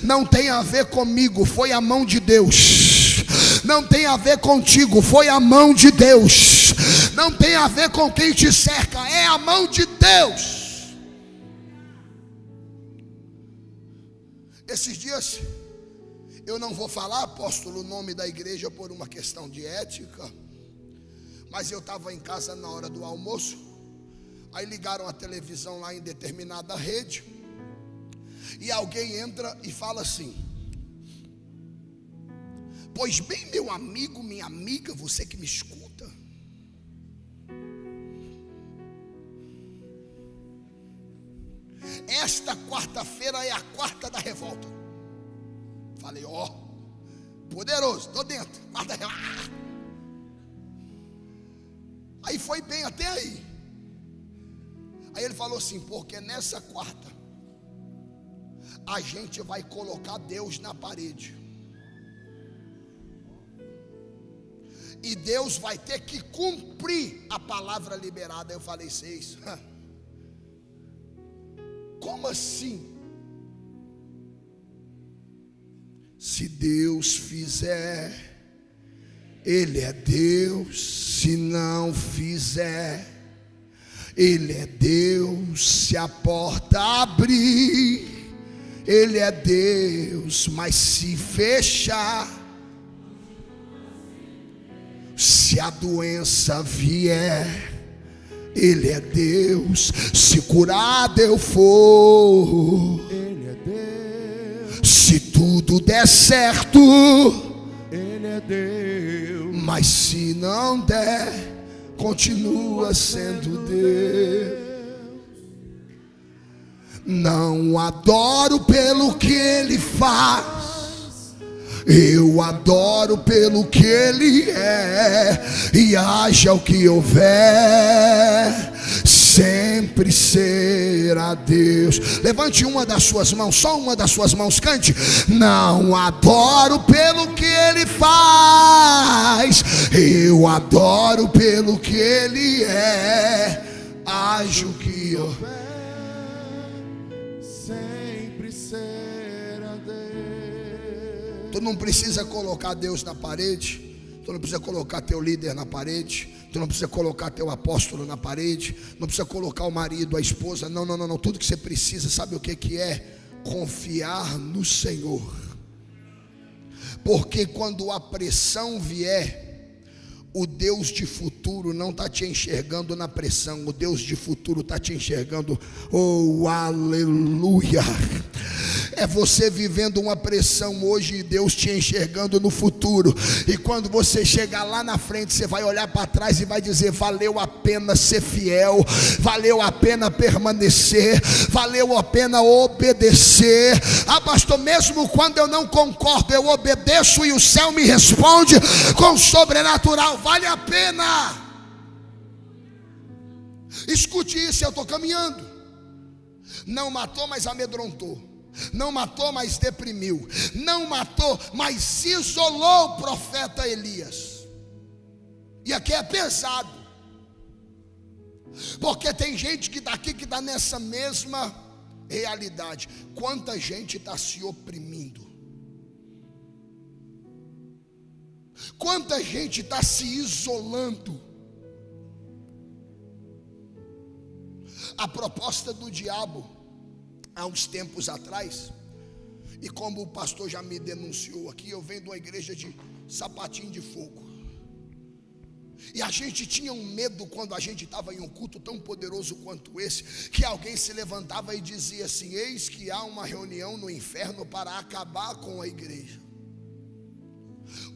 Não tem a ver comigo, foi a mão de Deus. Não tem a ver contigo, foi a mão de Deus. Não tem a ver com quem te cerca, é a mão de Deus. Esses dias, eu não vou falar, apóstolo, o nome da igreja por uma questão de ética, mas eu estava em casa na hora do almoço. Aí ligaram a televisão lá em determinada rede, e alguém entra e fala assim: pois bem, meu amigo, minha amiga, você que me escuta, esta quarta-feira é a quarta da revolta. Falei: ó, poderoso, tô dentro, quarta da revolta. Aí foi bem até aí. Aí ele falou assim: porque nessa quarta a gente vai colocar Deus na parede, e Deus vai ter que cumprir a palavra liberada. Eu falei: vocês, como assim? Se Deus fizer, Ele é Deus. Se não fizer, Ele é Deus. Se a porta abrir, Ele é Deus. Mas se fechar, se a doença vier, Ele é Deus. Se curado eu for, Ele é Deus. se tudo der certo, Ele é Deus. mas se não der, continua sendo Deus. Não adoro pelo que Ele faz, eu adoro pelo que Ele é. E haja o que houver, sempre será Deus. Levante uma das suas mãos, só uma das suas mãos, cante: não adoro pelo que Ele faz, eu adoro pelo que Ele é. Haja o que houver, Sempre será Deus. tu não precisa colocar Deus na parede, tu não precisa colocar teu líder na parede, tu não precisa colocar teu apóstolo na parede, não precisa colocar o marido, a esposa. Não. Tudo que você precisa, sabe o que é? Confiar no Senhor. Porque quando a pressão vier, O Deus de futuro não está te enxergando na pressão, o Deus de futuro está te enxergando, oh aleluia. É você vivendo uma pressão hoje e Deus te enxergando no futuro. E quando você chegar lá na frente, você vai olhar para trás e vai dizer: valeu a pena ser fiel, valeu a pena permanecer, valeu a pena obedecer. Ah, pastor, mesmo quando eu não concordo, eu obedeço e o céu me responde com sobrenatural. Vale a pena. Escute isso, eu estou caminhando. Não matou, mas amedrontou. Não matou, mas deprimiu. Não matou, mas isolou o profeta Elias. E aqui é pesado, porque tem gente que está aqui, que está nessa mesma realidade. Quanta gente está se oprimindo, quanta gente está se isolando. A proposta do diabo há uns tempos atrás, e como o pastor já me denunciou aqui, eu venho de uma igreja de sapatinho de fogo, e a gente tinha um medo quando a gente estava em um culto tão poderoso quanto esse, que alguém se levantava e dizia assim: eis que há uma reunião no inferno para acabar com a igreja.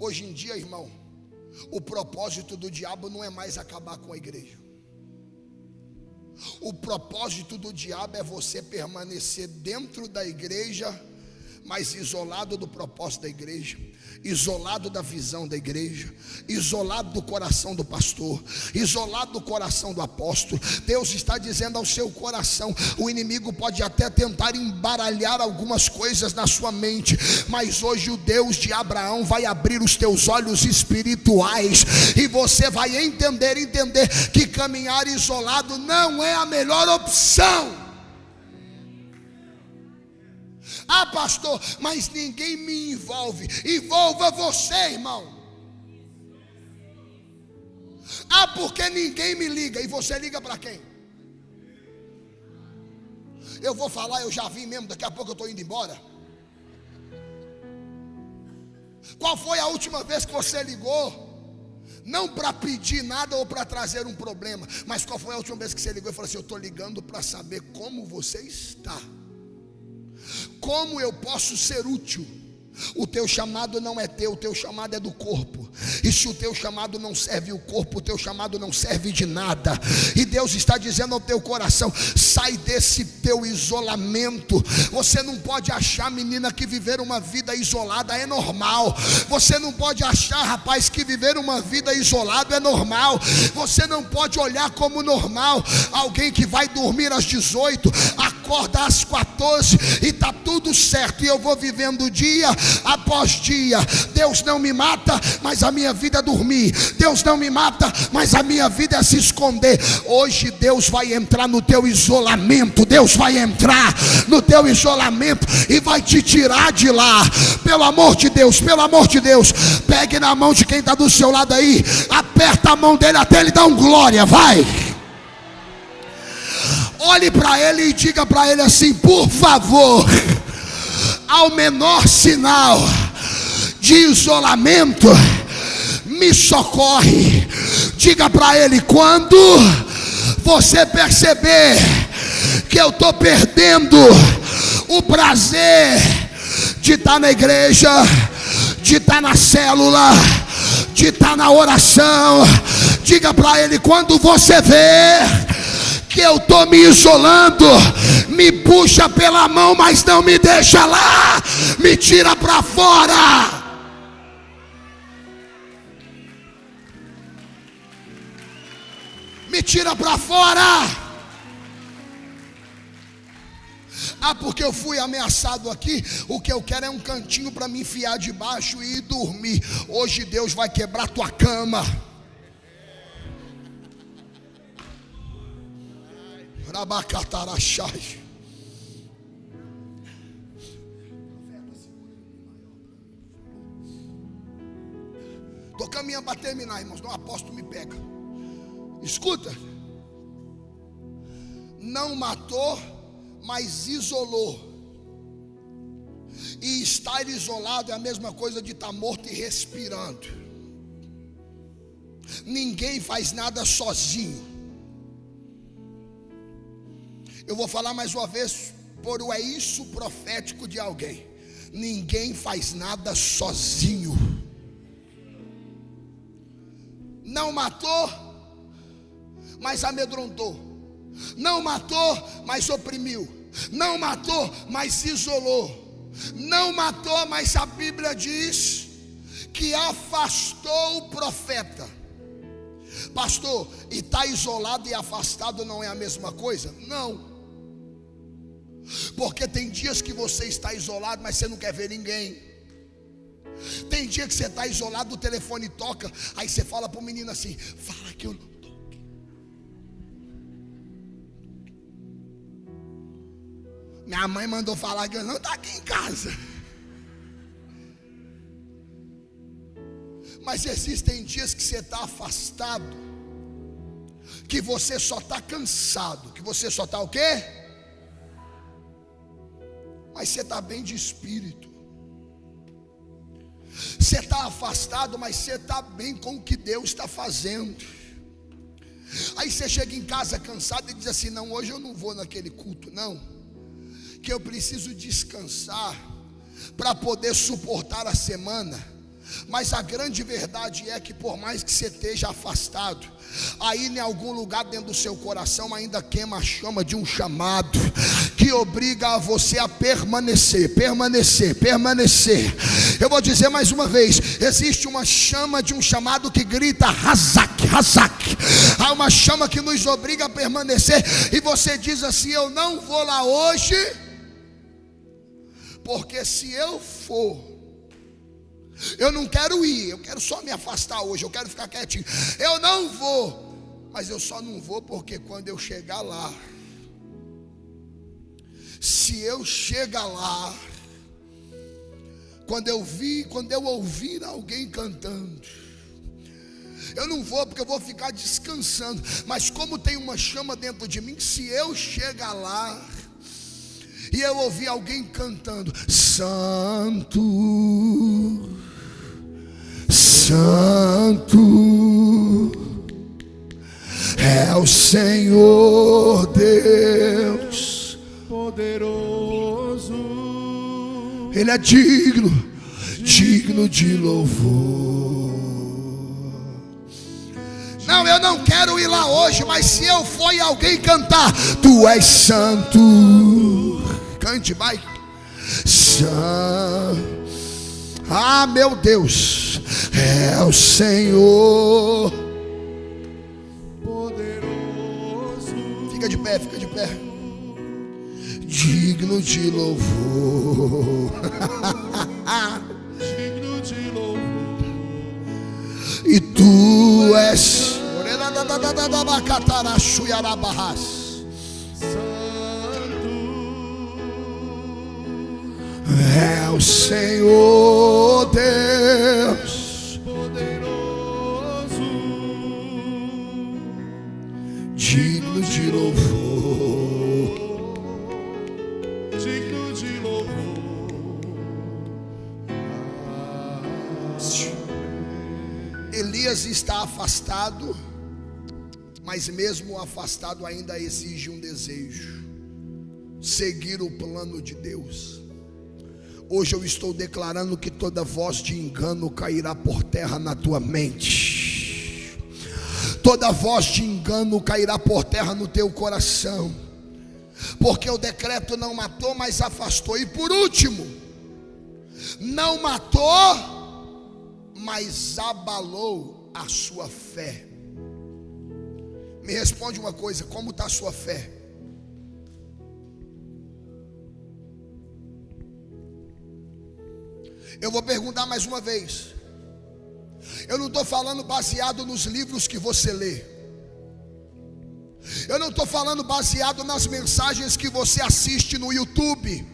Hoje em dia, irmão, o propósito do diabo não é mais acabar com a igreja. O propósito do diabo é você permanecer dentro da igreja, mas isolado do propósito da igreja, isolado da visão da igreja, isolado do coração do pastor, isolado do coração do apóstolo. Deus está dizendo ao seu coração: o inimigo pode até tentar embaralhar algumas coisas na sua mente, mas hoje o Deus de Abraão vai abrir os teus olhos espirituais, e você vai entender que caminhar isolado não é a melhor opção. Ah, pastor, mas ninguém me envolve. Envolva você, irmão. Ah, porque ninguém me liga. E você liga para quem? Eu vou falar, eu já vim mesmo, daqui a pouco eu estou indo embora. Qual foi a última vez que você ligou? Não para pedir nada ou para trazer um problema, mas qual foi a última vez que você ligou e falou assim: eu estou ligando para saber como você está, como eu posso ser útil. O teu chamado não é teu, o teu chamado é do corpo. E se o teu chamado não serve o corpo, o teu chamado não serve de nada. E Deus está dizendo ao teu coração: sai desse teu isolamento. Você não pode achar, menina, que viver uma vida isolada é normal. Você não pode achar, rapaz, que viver uma vida isolada é normal. Você não pode olhar como normal alguém que vai dormir às 18, acorda às 14 e está tudo certo, e eu vou vivendo dia após dia. Deus não me mata, mas a minha vida é dormir. Deus não me mata, mas a minha vida é se esconder. Hoje Deus vai entrar no teu isolamento. Deus vai entrar no teu isolamento e vai te tirar de lá. Pelo amor de Deus, pelo amor de Deus, pegue na mão de quem está do seu lado aí, aperta a mão dele até ele dar um glória, vai. Olhe para ele e diga para ele assim: por favor, ao menor sinal de isolamento, me socorre. Diga para ele: quando você perceber que eu estou perdendo o prazer de estar na igreja, de estar na célula, de estar na oração, diga para ele: quando você ver que eu estou me isolando, me puxa pela mão, mas não me deixa lá, me tira para fora. Me tira para fora. Ah, porque eu fui ameaçado aqui, o que eu quero é um cantinho para me enfiar debaixo e ir dormir. Hoje Deus vai quebrar tua cama. Tô caminhando para terminar, irmãos. Não, apóstolo me pega. Escuta. Não matou, mas isolou. E estar isolado é a mesma coisa de estar morto e respirando. ninguém faz nada sozinho. Eu vou falar mais uma vez, por é isso profético de alguém. Ninguém faz nada sozinho. Não matou, mas amedrontou. Não matou, mas oprimiu. Não matou, mas isolou. Não matou, mas a Bíblia diz que afastou o profeta. Pastor, e está isolado e afastado não é a mesma coisa? Não. Porque tem dias que você está isolado, mas você não quer ver ninguém. Tem dia que você está isolado, o telefone toca, aí você fala para o menino assim: fala que eu não estou aqui. Minha mãe mandou falar que eu não estou aqui em casa. Mas existem dias que você está afastado, que você só está cansado, que você só está o quê? Mas você está bem de espírito. Você está afastado, mas você está bem com o que Deus está fazendo. Aí você chega em casa cansado e diz assim: não, hoje eu não vou naquele culto não, que eu preciso descansar para poder suportar a semana. Mas a grande verdade é que por mais que você esteja afastado, aí em algum lugar dentro do seu coração ainda queima a chama de um chamado que obriga a você a permanecer. Eu vou dizer mais uma vez: existe uma chama de um chamado que grita Hazak. Há uma chama que nos obriga a permanecer. E você diz assim: eu não vou lá hoje, porque se eu for, eu não quero ir, eu quero só me afastar hoje, eu quero ficar quietinho. Eu não vou, mas eu só não vou porque quando eu chegar lá, se eu chegar lá, quando eu ouvir alguém cantando, eu não vou porque eu vou ficar descansando. Mas como tem uma chama dentro de mim, se eu chegar lá e eu ouvir alguém cantando: Santo, Santo é o Senhor Deus poderoso, Ele é digno de louvor. Não, eu não quero ir lá hoje, mas se eu for e alguém cantar: Tu és santo, cante, vai. Santo, ah, meu Deus, é o Senhor poderoso, fica de pé, digno de louvor. digno de louvor. E tu és é o Senhor Deus poderoso, digno de louvor. digno de louvor. Elias está afastado, mas mesmo afastado ainda exige um desejo: seguir o plano de Deus. Hoje eu estou declarando que toda voz de engano cairá por terra na tua mente. Toda voz de engano cairá por terra no teu coração. Porque o decreto não matou, mas afastou. E por último, não matou, mas abalou a sua fé. Me responde uma coisa: como está a sua fé? Eu vou perguntar mais uma vez. Eu não estou falando baseado nos livros que você lê. Eu não estou falando baseado nas mensagens que você assiste no YouTube.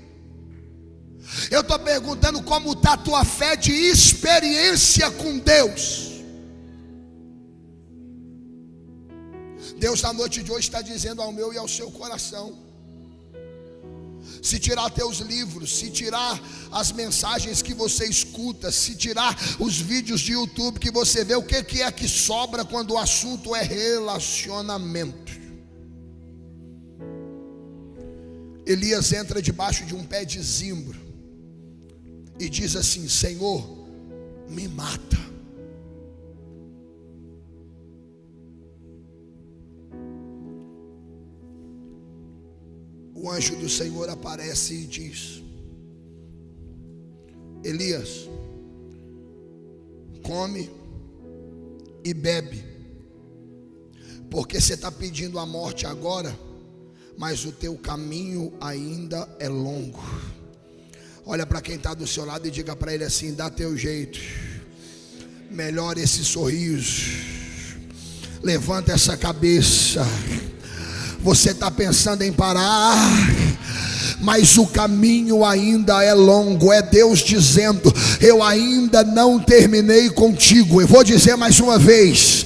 Eu estou perguntando como está a tua fé de experiência com Deus. Deus na noite de hoje está dizendo ao meu e ao seu coração: se tirar teus livros, se tirar as mensagens que você escuta, se tirar os vídeos de YouTube que você vê, o que é que sobra quando o assunto é relacionamento? Elias entra debaixo de um pé de zimbro e diz assim: Senhor, me mata. O anjo do Senhor aparece e diz: Elias, come e bebe, porque você está pedindo a morte agora, mas o teu caminho ainda é longo. Olha para quem está do seu lado e diga para ele assim: dá teu jeito, melhora esse sorriso, levanta essa cabeça. Você está pensando em parar, mas o caminho ainda é longo. É Deus dizendo: eu ainda não terminei contigo. Eu vou dizer mais uma vez.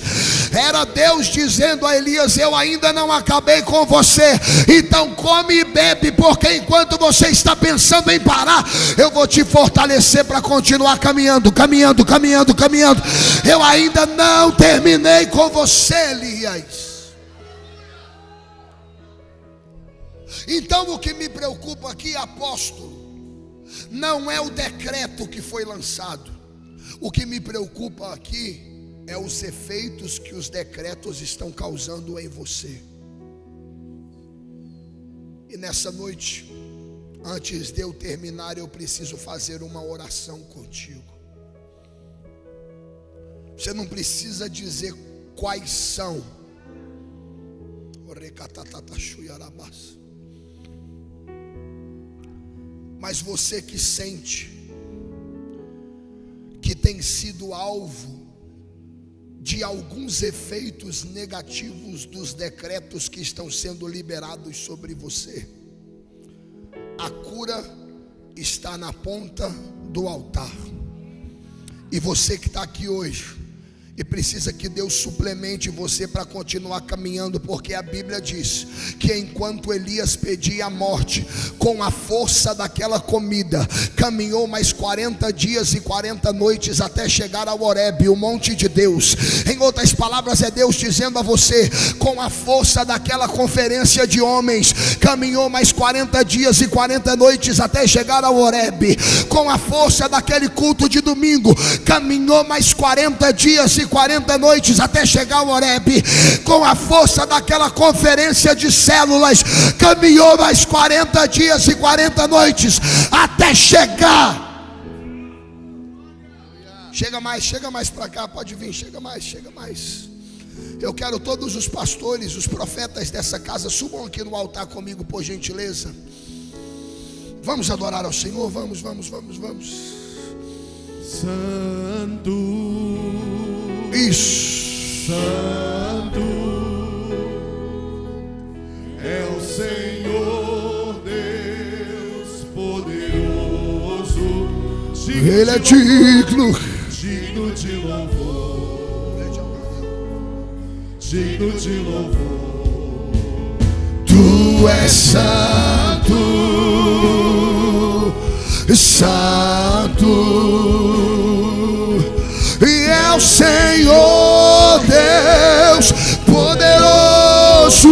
Era Deus dizendo a Elias: eu ainda não acabei com você. Então come e bebe, porque enquanto você está pensando em parar, eu vou te fortalecer para continuar caminhando. Eu ainda não terminei com você, Elias. Então o que me preocupa aqui, apóstolo, não é o decreto que foi lançado. O que me preocupa aqui é os efeitos que os decretos estão causando em você. E nessa noite, antes de eu terminar, eu preciso fazer uma oração contigo. Você não precisa dizer quais são. Mas você que sente que tem sido alvo de alguns efeitos negativos dos decretos que estão sendo liberados sobre você, a cura está na ponta do altar. E você que está aqui hoje e precisa que Deus suplemente você para continuar caminhando, porque a Bíblia diz que enquanto Elias pedia a morte, com a força daquela comida, caminhou mais 40 dias e 40 noites até chegar ao Horebe, o monte de Deus. Em outras palavras, é Deus dizendo a você: com a força daquela conferência de homens, caminhou mais 40 dias e 40 noites até chegar ao Horebe. Com a força daquele culto de domingo, caminhou mais 40 dias e 40 noites até chegar ao Horebe. Com a força daquela conferência de células, caminhou mais 40 dias e 40 noites até chegar. Chega mais para cá, pode vir, chega mais. Eu quero todos os pastores, os profetas dessa casa, subam aqui no altar comigo, por gentileza. Vamos adorar ao Senhor, vamos. Santo, isso. Santo é o Senhor Deus poderoso, Ele é digno de louvor, digno de louvor. Tu és santo, e é o Senhor Deus poderoso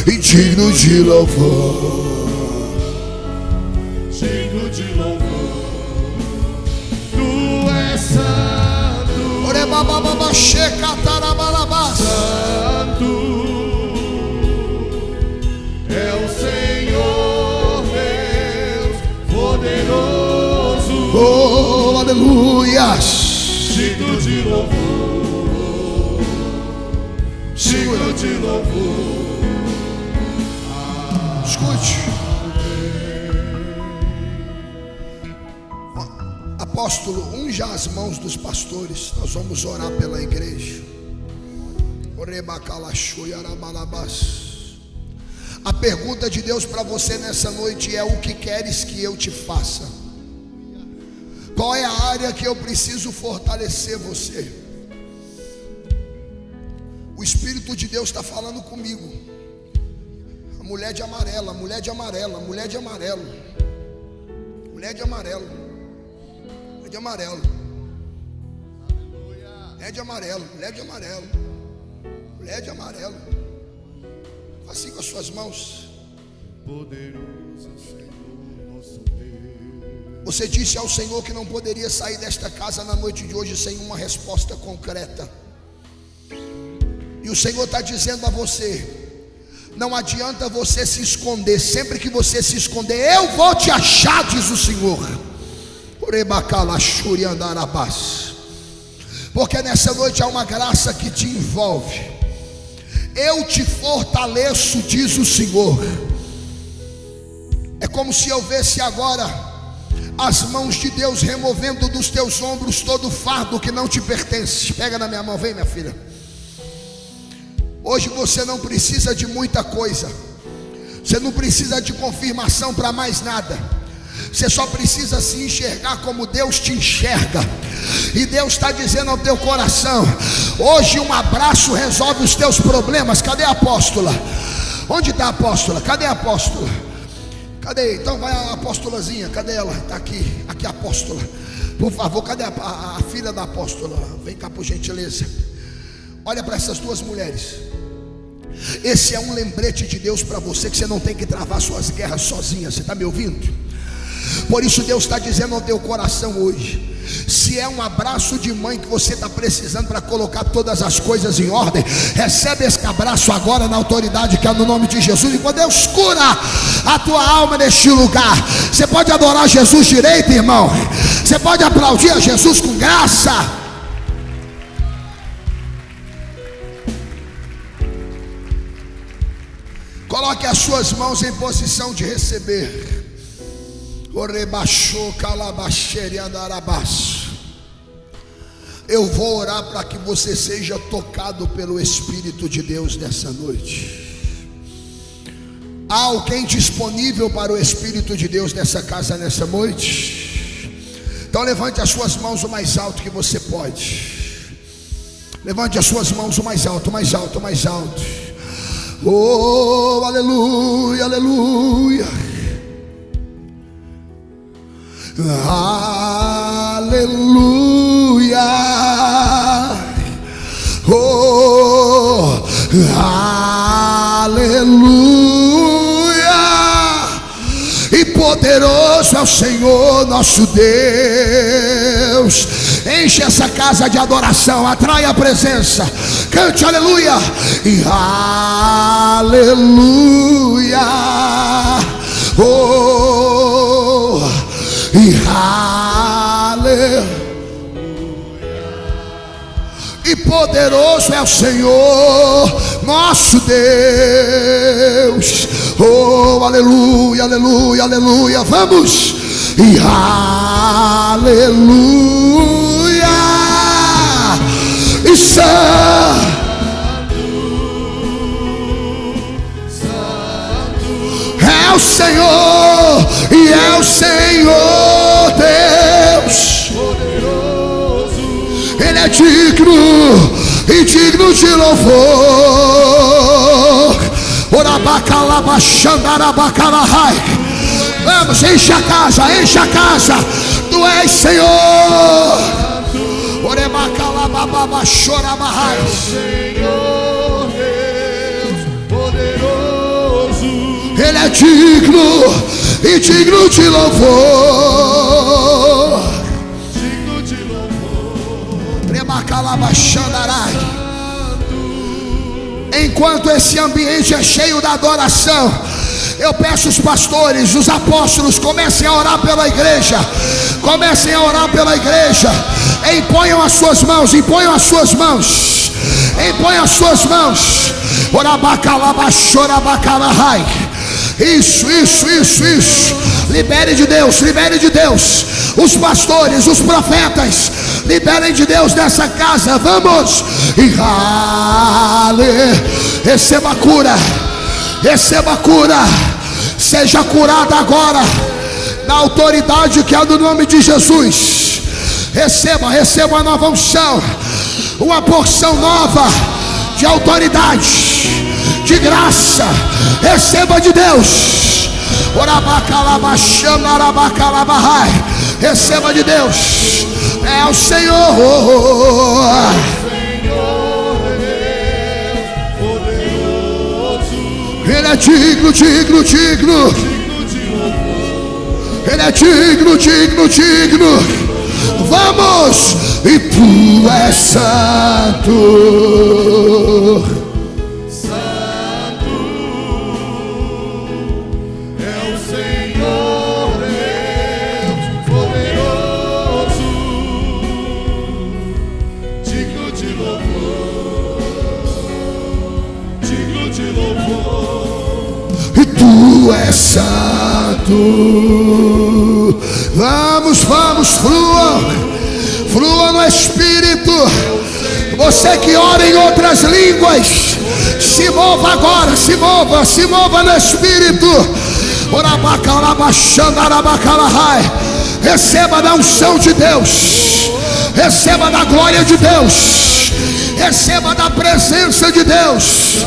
e digno de louvor. Digno de louvor. Tu és santo, santo é o Senhor Deus poderoso. Oh, aleluias. Digno de louvor, digno de louvor. Escute. Apóstolo, unja as mãos dos pastores. Nós vamos orar pela igreja. A pergunta de Deus para você nessa noite é: o que queres que eu te faça? Qual é a área que eu preciso fortalecer você? O Espírito de Deus está falando comigo. mulher de amarelo, a mulher de amarelo, a mulher de amarelo, mulher de amarelo, mulher de amarelo, mulher de amarelo, mulher de amarelo, mulher de amarelo. Assim com as suas mãos. Poderoso Senhor, nosso Deus. Você disse ao Senhor que não poderia sair desta casa na noite de hoje sem uma resposta concreta. E o Senhor está dizendo a você: não adianta você se esconder. Sempre que você se esconder, eu vou te achar, diz o Senhor. Porque nessa noite há uma graça que te envolve. Eu te fortaleço, diz o Senhor. É como se eu visse agora as mãos de Deus removendo dos teus ombros todo fardo que não te pertence. Pega na minha mão, vem, minha filha. Hoje você não precisa de muita coisa. Você não precisa de confirmação para mais nada. Você só precisa se enxergar como Deus te enxerga. E Deus está dizendo ao teu coração: hoje um abraço resolve os teus problemas. Cadê a apóstola? Onde está a apóstola? Cadê a apóstola? Cadê? Então vai a apóstolazinha. Cadê ela? Está aqui. Aqui a apóstola. Por favor, cadê a filha da apóstola? Vem cá por gentileza. Olha para essas duas mulheres. Esse é um lembrete de Deus para você, que você não tem que travar suas guerras sozinha. Você está me ouvindo? Por isso Deus está dizendo ao teu coração hoje: se é um abraço de mãe que você está precisando para colocar todas as coisas em ordem, recebe esse abraço agora na autoridade que é no nome de Jesus. E quando Deus cura a tua alma neste lugar, você pode adorar Jesus direito, irmão. Você pode aplaudir a Jesus com graça. Coloque as suas mãos em posição de receber. Eu vou orar para que você seja tocado pelo Espírito de Deus nessa noite. Há alguém disponível para o Espírito de Deus nessa casa nessa noite? Então levante as suas mãos o mais alto que você pode. Levante as suas mãos o mais alto, mais alto, mais alto. Oh, aleluia, aleluia. Aleluia. Oh, aleluia. E poderoso é o Senhor nosso Deus. Enche essa casa de adoração, atrai a presença. Cante aleluia. E aleluia. Oh, e aleluia. E poderoso é o Senhor nosso Deus. Oh, aleluia, aleluia, aleluia. Vamos. E aleluia. E santo é o Senhor, e é o Senhor Deus poderoso. Ele é digno e digno de louvor. Orabacalabachandarabacalahai. Vamos, enche a casa, enche a casa. Tu és Senhor. Orebacalabababachorabahai. Senhor Deus poderoso. Ele é digno e digno de louvor. Digno de louvor. Rebacalabachandarai. Enquanto esse ambiente é cheio da adoração, eu peço os pastores, os apóstolos, comecem a orar pela igreja. Comecem a orar pela igreja. Imponham as suas mãos, imponham as suas mãos. Imponham as suas mãos. Orabacalabachorabacalahai. Isso, isso, isso, isso. Libere de Deus, libere de Deus. Os pastores, os profetas, liberem de Deus nessa casa. Vamos. E receba a cura. Receba a cura. Seja curada agora, na autoridade que é do nome de Jesus. Receba, receba a nova unção, uma porção nova de autoridade, de graça. Receba de Deus. Receba de Deus. É o Senhor. Ele é digno, digno, digno. Ele é digno, digno, digno. Vamos! E tu és santo. Santo é o Senhor Deus poderoso, digno de louvor, digno de louvor. E tu és santo. Vamos, vamos, flua. Flua no Espírito. Você que ora em outras línguas, se mova agora, se mova no Espírito. Receba da unção de Deus, receba da glória de Deus, receba da presença de Deus.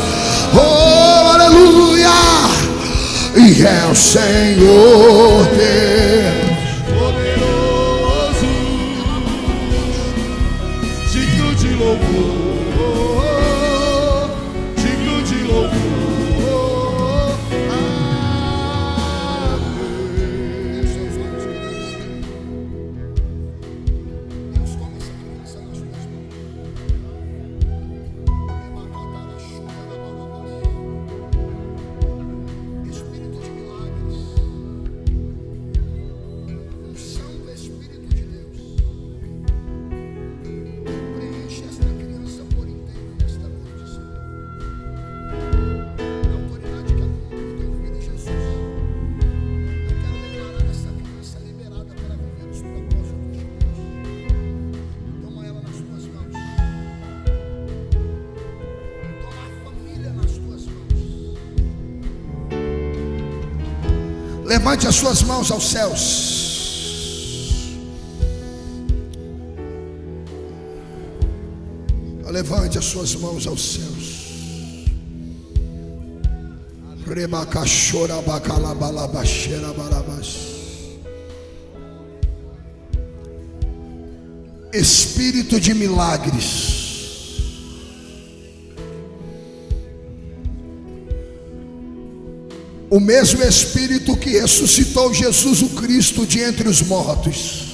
Oh, aleluia! E é o Senhor Deus Poderoso, digno de louvor, digno de louvor. Deus, toma essa criança nas tuas mãos. Espírito de milagres, unção do Espírito de Deus, preenche esta criança por inteiro nesta noite, Senhor. Na autoridade que há no nome do teu filho Jesus, eu quero declarar essa criança liberada para viver os propósitos de Deus. Toma ela nas tuas mãos. Toma a família nas tuas mãos. Levante as suas mãos aos céus. Levante as suas mãos aos céus. Espírito de milagres, o mesmo Espírito que ressuscitou Jesus o Cristo de entre os mortos,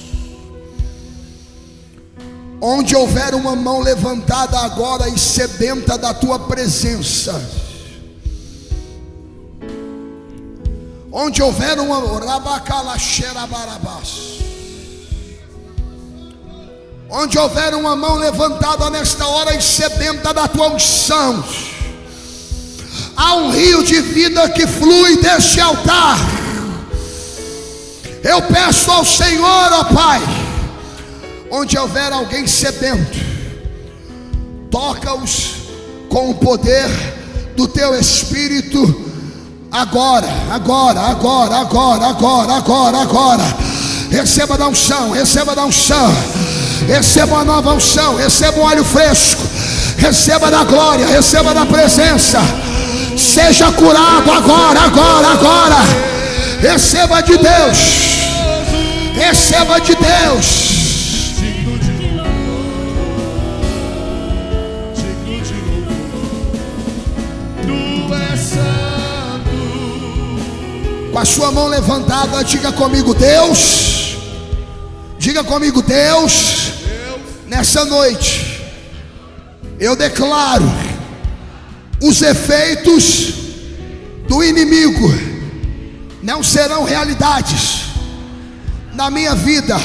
onde houver uma mão levantada agora e sedenta da tua presença, onde houver uma onde houver uma mão levantada nesta hora e sedenta da tua unção, há um rio de vida que flui deste altar. Eu peço ao Senhor, ó Pai, onde houver alguém sedento, toca-os com o poder do teu Espírito. Agora. Receba da unção, receba da unção, receba uma nova unção, receba um óleo fresco, receba da glória, receba da presença. Seja curado agora. Receba de Deus, receba de Deus. Digno de louvor, tu és santo. Com a sua mão levantada, diga comigo, Deus. Diga comigo, Deus. Nessa noite eu declaro: os efeitos do inimigo não serão realidades na minha vida.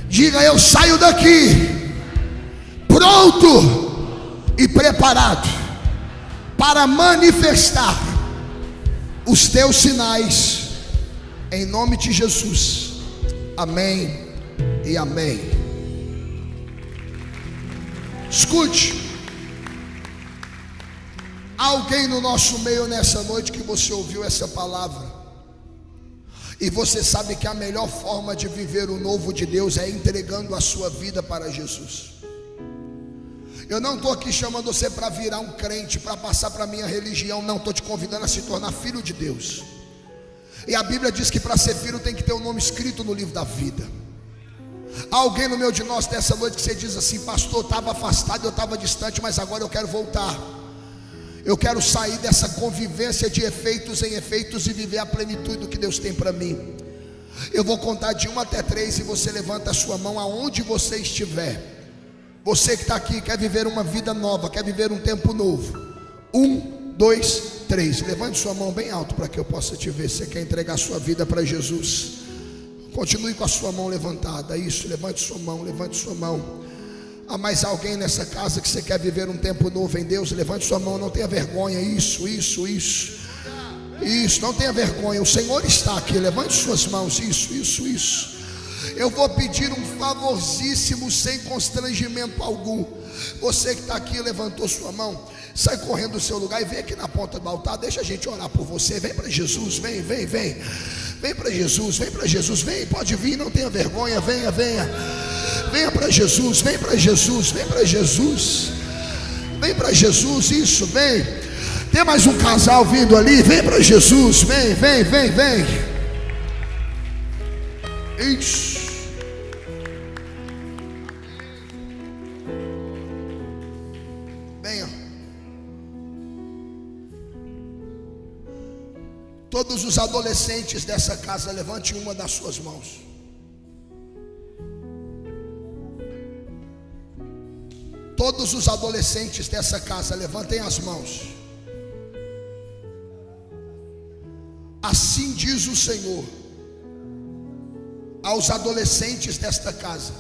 Diga: eu saio daqui pronto e preparado para manifestar os teus sinais, em nome de Jesus. Amém e amém. Escute, há alguém no nosso meio nessa noite que você ouviu essa palavra e você sabe que a melhor forma de viver o novo de Deus é entregando a sua vida para Jesus. Eu não estou aqui chamando você para virar um crente, para passar para a minha religião. Não, estou te convidando a se tornar filho de Deus. E a Bíblia diz que para ser filho tem que ter o nome escrito no livro da vida. Há alguém no meio de nós dessa noite que você diz assim: pastor, eu estava afastado, eu estava distante, mas agora eu quero voltar. Eu quero sair dessa convivência de efeitos em efeitos e viver a plenitude do que Deus tem para mim. Eu vou contar de 1 até 3 e você levanta a sua mão aonde você estiver. Você que está aqui, quer viver uma vida nova, quer viver um tempo novo. 1, 2, 3. Levante sua mão bem alto para que eu possa te ver. Você quer entregar sua vida para Jesus? Continue com a sua mão levantada. Isso, levante sua mão, levante sua mão. Há mais alguém nessa casa que você quer viver um tempo novo em Deus? Levante sua mão, não tenha vergonha. Isso, não tenha vergonha. O Senhor está aqui, levante suas mãos. Isso. Eu vou pedir um favorzíssimo, sem constrangimento algum. Você que está aqui, levantou sua mão, sai correndo do seu lugar e vem aqui na ponta do altar. Deixa a gente orar por você. Vem para Jesus, vem. Vem para Jesus, vem, pode vir, não tenha vergonha, venha para Jesus, vem para Jesus, isso, vem. Tem mais um casal vindo ali, vem para Jesus, vem. Isso. Venha. Todos os adolescentes dessa casa, levante uma das suas mãos. Todos os adolescentes dessa casa, levantem as mãos. Assim diz o Senhor aos adolescentes desta casa: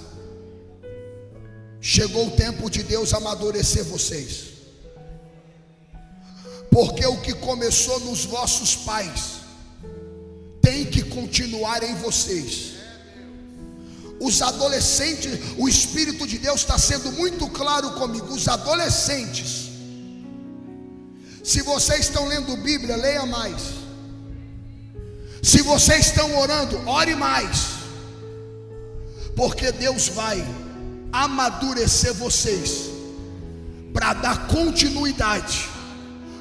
chegou o tempo de Deus amadurecer vocês. Porque o que começou nos vossos pais tem que continuar em vocês. Os adolescentes, o Espírito de Deus está sendo muito claro comigo. Os adolescentes, se vocês estão lendo Bíblia, leia mais. Se vocês estão orando, ore mais. Porque Deus vai amadurecer vocês para dar continuidade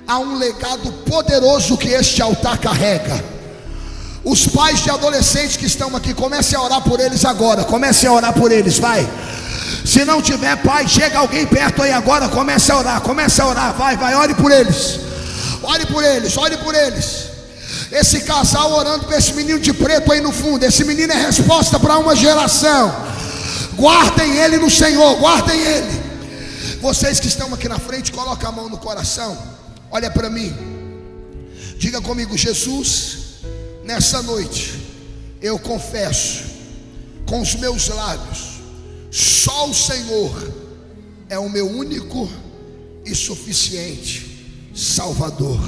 a um legado poderoso que este altar carrega. Os pais de adolescentes que estão aqui, comece a orar por eles agora. Comece a orar por eles, vai. Se não tiver pai, chega alguém perto aí agora, comece a orar, vai, ore por eles. Ore por eles. Esse casal orando por esse menino de preto aí no fundo. Esse menino é resposta para uma geração. Guardem ele no Senhor, guardem ele. Vocês que estão aqui na frente, coloca a mão no coração. Olha para mim, diga comigo: Jesus, nessa noite eu confesso com os meus lábios, só o Senhor é o meu único e suficiente Salvador.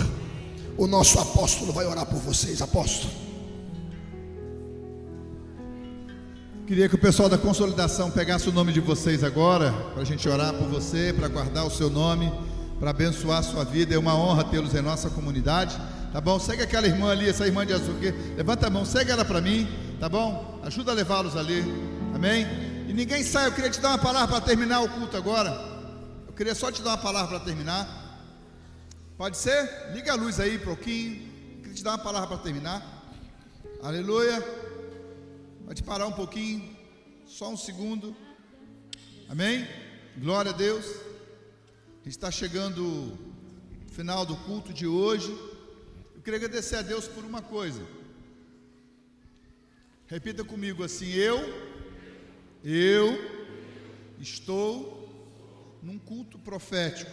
O nosso apóstolo vai orar por vocês. Apóstolo. Queria que o pessoal da consolidação pegasse o nome de vocês agora, para a gente orar por você, para guardar o seu nome, para abençoar a sua vida. É uma honra tê-los em nossa comunidade, tá bom? Segue aquela irmã ali, essa irmã de azul aqui, levanta a mão, segue ela para mim, tá bom? Ajuda a levá-los ali, amém? E ninguém sai, eu queria te dar uma palavra para terminar o culto agora. Eu queria só te dar uma palavra para terminar. Pode ser? Liga a luz aí um pouquinho. Eu queria te dar uma palavra para terminar. Aleluia. Pode parar um pouquinho, só um segundo. Amém? Glória a Deus. A gente está chegando no final do culto de hoje. Eu queria agradecer a Deus por uma coisa. Repita comigo assim: eu estou num culto profético.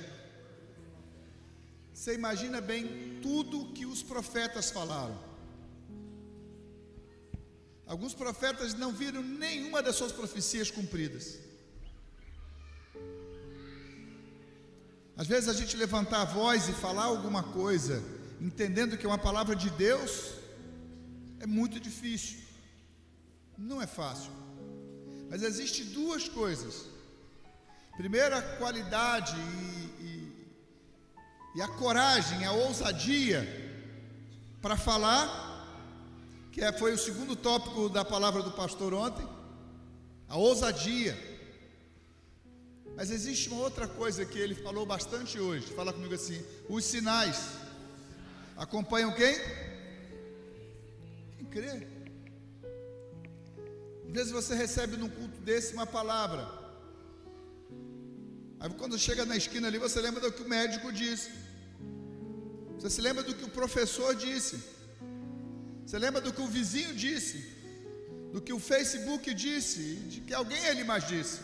Você imagina bem tudo que os profetas falaram. Alguns profetas não viram nenhuma das suas profecias cumpridas. Às vezes a gente levantar a voz e falar alguma coisa, entendendo que é uma palavra de Deus, é muito difícil. Não é fácil. Mas existem duas coisas. Primeiro, a qualidade e a coragem, a ousadia para falar, que foi o segundo tópico da palavra do pastor ontem. A ousadia. Mas existe uma outra coisa que ele falou bastante hoje. Fala comigo assim: os sinais acompanham quem? Quem crê. Às vezes você recebe num culto desse uma palavra, aí quando chega na esquina ali, você lembra do que o médico disse, você se lembra do que o professor disse, você lembra do que o vizinho disse, do que o Facebook disse, de que alguém ali mais disse.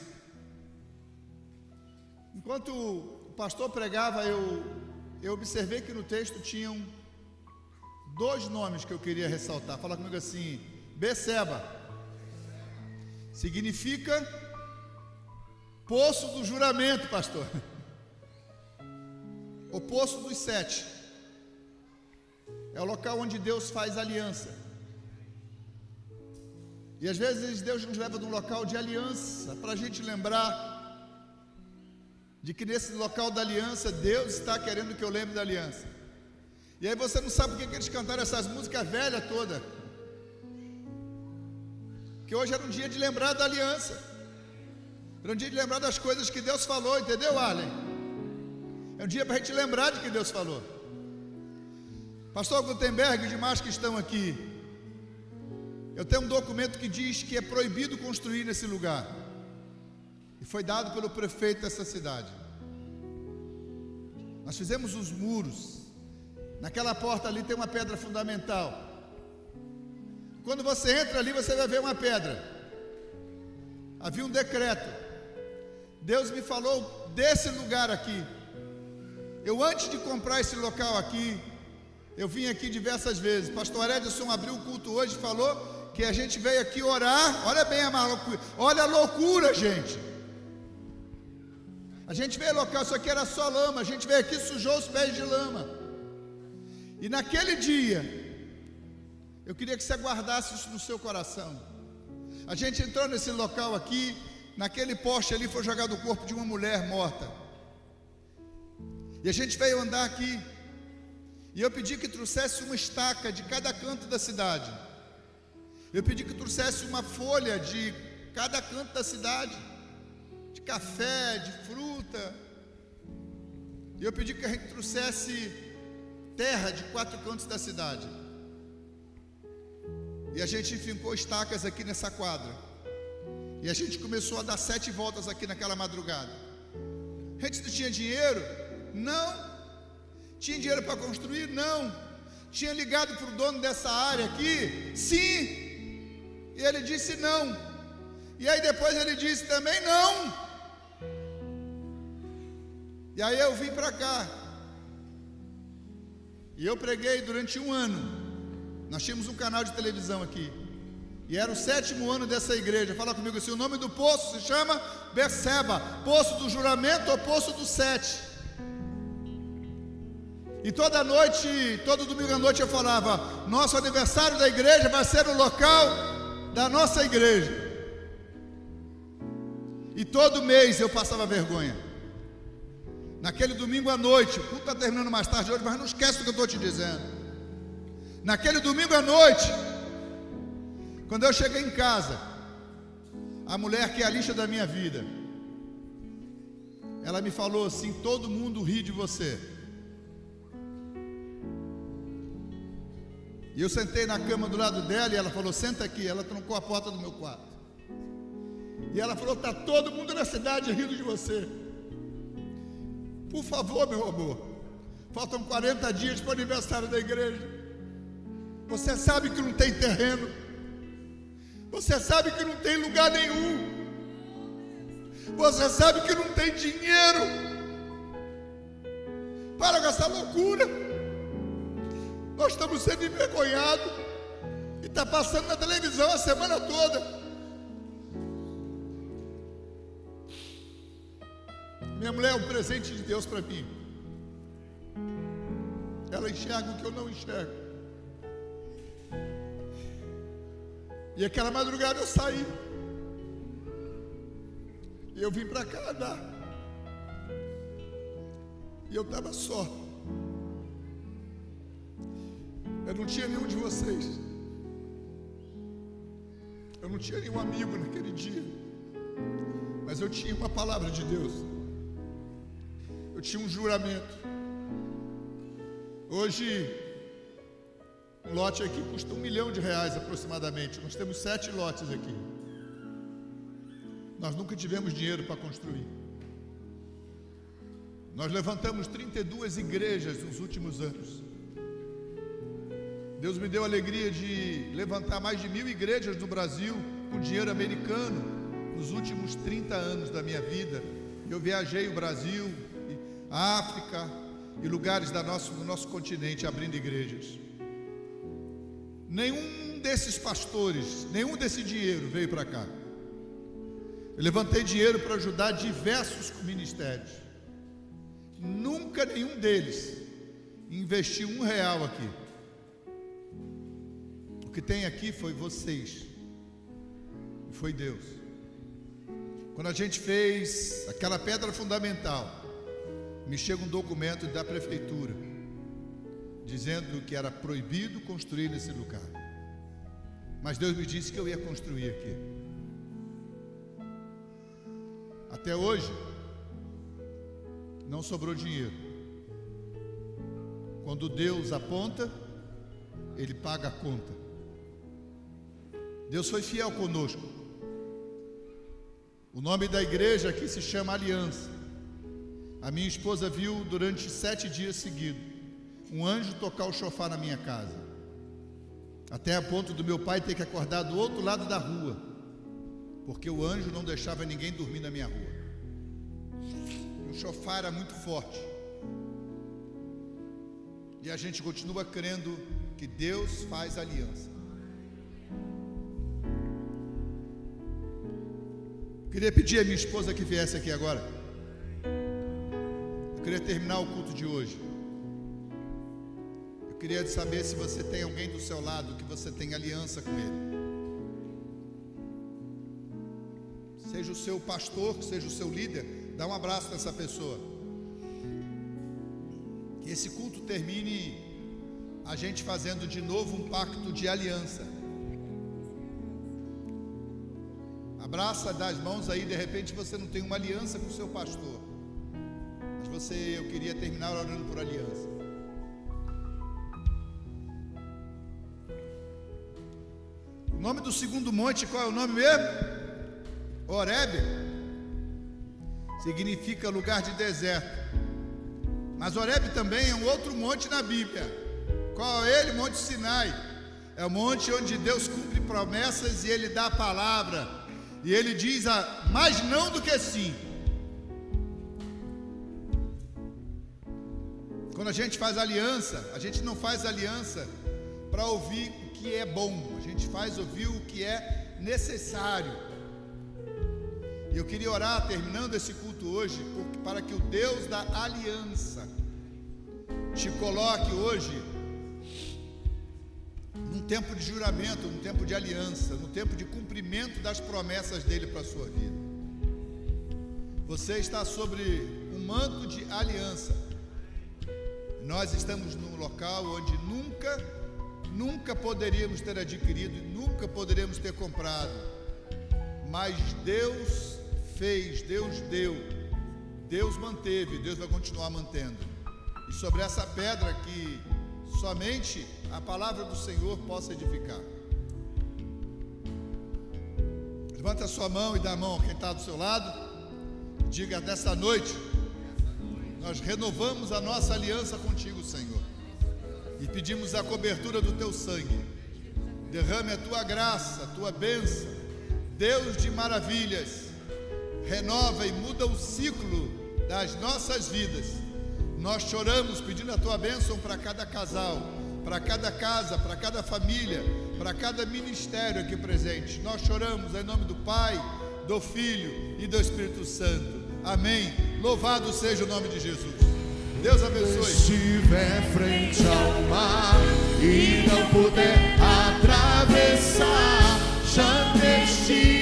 Enquanto o pastor pregava, eu observei que no texto tinham 2 nomes que eu queria ressaltar. Fala comigo assim: Beceba significa poço do juramento, pastor, o poço dos 7. É o local onde Deus faz aliança. E às vezes Deus nos leva num local de aliança, para a gente lembrar de que nesse local da aliança, Deus está querendo que eu lembre da aliança. E aí você não sabe por que eles cantaram essas músicas velhas todas. Que hoje era um dia de lembrar da aliança, era um dia de lembrar das coisas que Deus falou, entendeu, Arlen? É um dia para a gente lembrar de que Deus falou. Pastor Gutenberg e os demais que estão aqui, eu tenho um documento que diz que é proibido construir nesse lugar, e foi dado pelo prefeito dessa cidade. Nós fizemos os muros, naquela porta ali tem uma pedra fundamental. Quando você entra ali, você vai ver uma pedra. Havia um decreto. Deus me falou desse lugar aqui. Eu, antes de comprar esse local aqui, eu vim aqui diversas vezes. Pastor Edson abriu o culto hoje e falou que a gente veio aqui orar. Olha bem a loucura, olha a loucura, gente. A gente veio local, isso aqui era só lama. A gente veio aqui e sujou os pés de lama. E naquele dia, eu queria que você guardasse isso no seu coração. A gente entrou nesse local aqui, naquele poste ali foi jogado o corpo de uma mulher morta. E a gente veio andar aqui, e eu pedi que trouxesse uma estaca de cada canto da cidade. Eu pedi que trouxesse uma folha de cada canto da cidade, de café, de fruta. E eu pedi que a gente trouxesse terra de 4 cantos da cidade. E a gente fincou estacas aqui nessa quadra. E a gente começou a dar 7 voltas aqui naquela madrugada. A gente não tinha dinheiro? Não. Tinha dinheiro para construir? Não. Tinha ligado para o dono dessa área aqui? Sim. E ele disse não. E aí depois ele disse também não. E aí eu vim para cá. E eu preguei durante 1 ano. Nós tínhamos um canal de televisão aqui. E era o 7º ano dessa igreja. Fala comigo assim: o nome do poço se chama Beceba, poço do juramento ou poço do 7. E toda noite, todo domingo à noite eu falava: nosso aniversário da igreja vai ser o local da nossa igreja. E todo mês eu passava vergonha. Naquele domingo à noite, o culto está terminando mais tarde hoje, mas não esquece do que eu estou te dizendo. Naquele domingo à noite, quando eu cheguei em casa, a mulher que é a lixa da minha vida, ela me falou assim: todo mundo ri de você. E eu sentei na cama do lado dela e ela falou: senta aqui. Ela trancou a porta do meu quarto. E ela falou: está todo mundo na cidade rindo de você. Por favor, meu amor, faltam 40 dias para o aniversário da igreja. Você sabe que não tem terreno. Você sabe que não tem lugar nenhum. Você sabe que não tem dinheiro. Para com essa loucura. Nós estamos sendo envergonhados. E está passando na televisão a semana toda. Minha mulher é um presente de Deus para mim. Ela enxerga o que eu não enxergo. E aquela madrugada eu saí. E eu vim para cá andar. E eu estava só. Eu não tinha nenhum de vocês. Eu não tinha nenhum amigo naquele dia. Mas eu tinha uma palavra de Deus. Eu tinha um juramento. Hoje, um lote aqui custa R$1 milhão aproximadamente. Nós temos 7 lotes aqui. Nós nunca tivemos dinheiro para construir. Nós levantamos 32 igrejas nos últimos anos. Deus me deu a alegria de levantar mais de 1000 igrejas no Brasil com dinheiro americano nos últimos 30 anos da minha vida. Eu viajei o Brasil, a África e lugares do nosso continente abrindo igrejas. Nenhum desses pastores, nenhum desse dinheiro veio para cá. Eu levantei dinheiro para ajudar diversos ministérios. Nunca nenhum deles investiu R$1 aqui. O que tem aqui foi vocês. E foi Deus. Quando a gente fez aquela pedra fundamental, me chega um documento da prefeitura dizendo que era proibido construir nesse lugar. Mas Deus me disse que eu ia construir aqui. Até hoje não sobrou dinheiro. Quando Deus aponta, Ele paga a conta. Deus foi fiel conosco. O nome da igreja aqui se chama Aliança. A minha esposa viu durante 7 dias seguidos um anjo tocar o chofar na minha casa, até a ponto do meu pai ter que acordar do outro lado da rua, porque o anjo não deixava ninguém dormir na minha rua. O chofar era muito forte. E a gente continua crendo que Deus faz aliança. Queria pedir a minha esposa que viesse aqui agora. Eu queria terminar o culto de hoje. Eu queria saber se você tem alguém do seu lado que você tem aliança com ele. Seja o seu pastor, seja o seu líder, dá um abraço nessa pessoa. Que esse culto termine a gente fazendo de novo um pacto de aliança. Abraça das mãos aí, de repente você não tem uma aliança com o seu pastor. Mas eu queria terminar orando por aliança. O nome do segundo monte, qual é o nome mesmo? Horebe. Significa lugar de deserto. Mas Horebe também é um outro monte na Bíblia. Qual é ele? Monte Sinai. É o monte onde Deus cumpre promessas e Ele dá a palavra. E Ele diz mais não do que sim. Quando a gente faz aliança, a gente não faz aliança para ouvir o que é bom. A gente faz ouvir o que é necessário. E eu queria orar, terminando esse culto hoje, para que o Deus da aliança te coloque hoje num tempo de juramento, num tempo de aliança, num tempo de cumprimento das promessas dele para a sua vida. Você está sobre um manto de aliança. Nós estamos num local onde nunca poderíamos ter adquirido, nunca poderíamos ter comprado, mas Deus fez, Deus deu, Deus manteve, Deus vai continuar mantendo. E sobre essa pedra que somente a palavra do Senhor possa edificar. Levanta a sua mão e dá a mão a quem está do seu lado. Diga: nessa noite nós renovamos a nossa aliança contigo, Senhor, e pedimos a cobertura do teu sangue. Derrame a tua graça, a tua bênção, Deus de maravilhas. Renova e muda o ciclo das nossas vidas. Nós choramos pedindo a tua bênção para cada casal, para cada casa, para cada família, para cada ministério aqui presente. Nós choramos em nome do Pai, do Filho e do Espírito Santo. Amém. Louvado seja o nome de Jesus. Deus abençoe. Se estiver frente ao mar e não puder atravessar, já destino.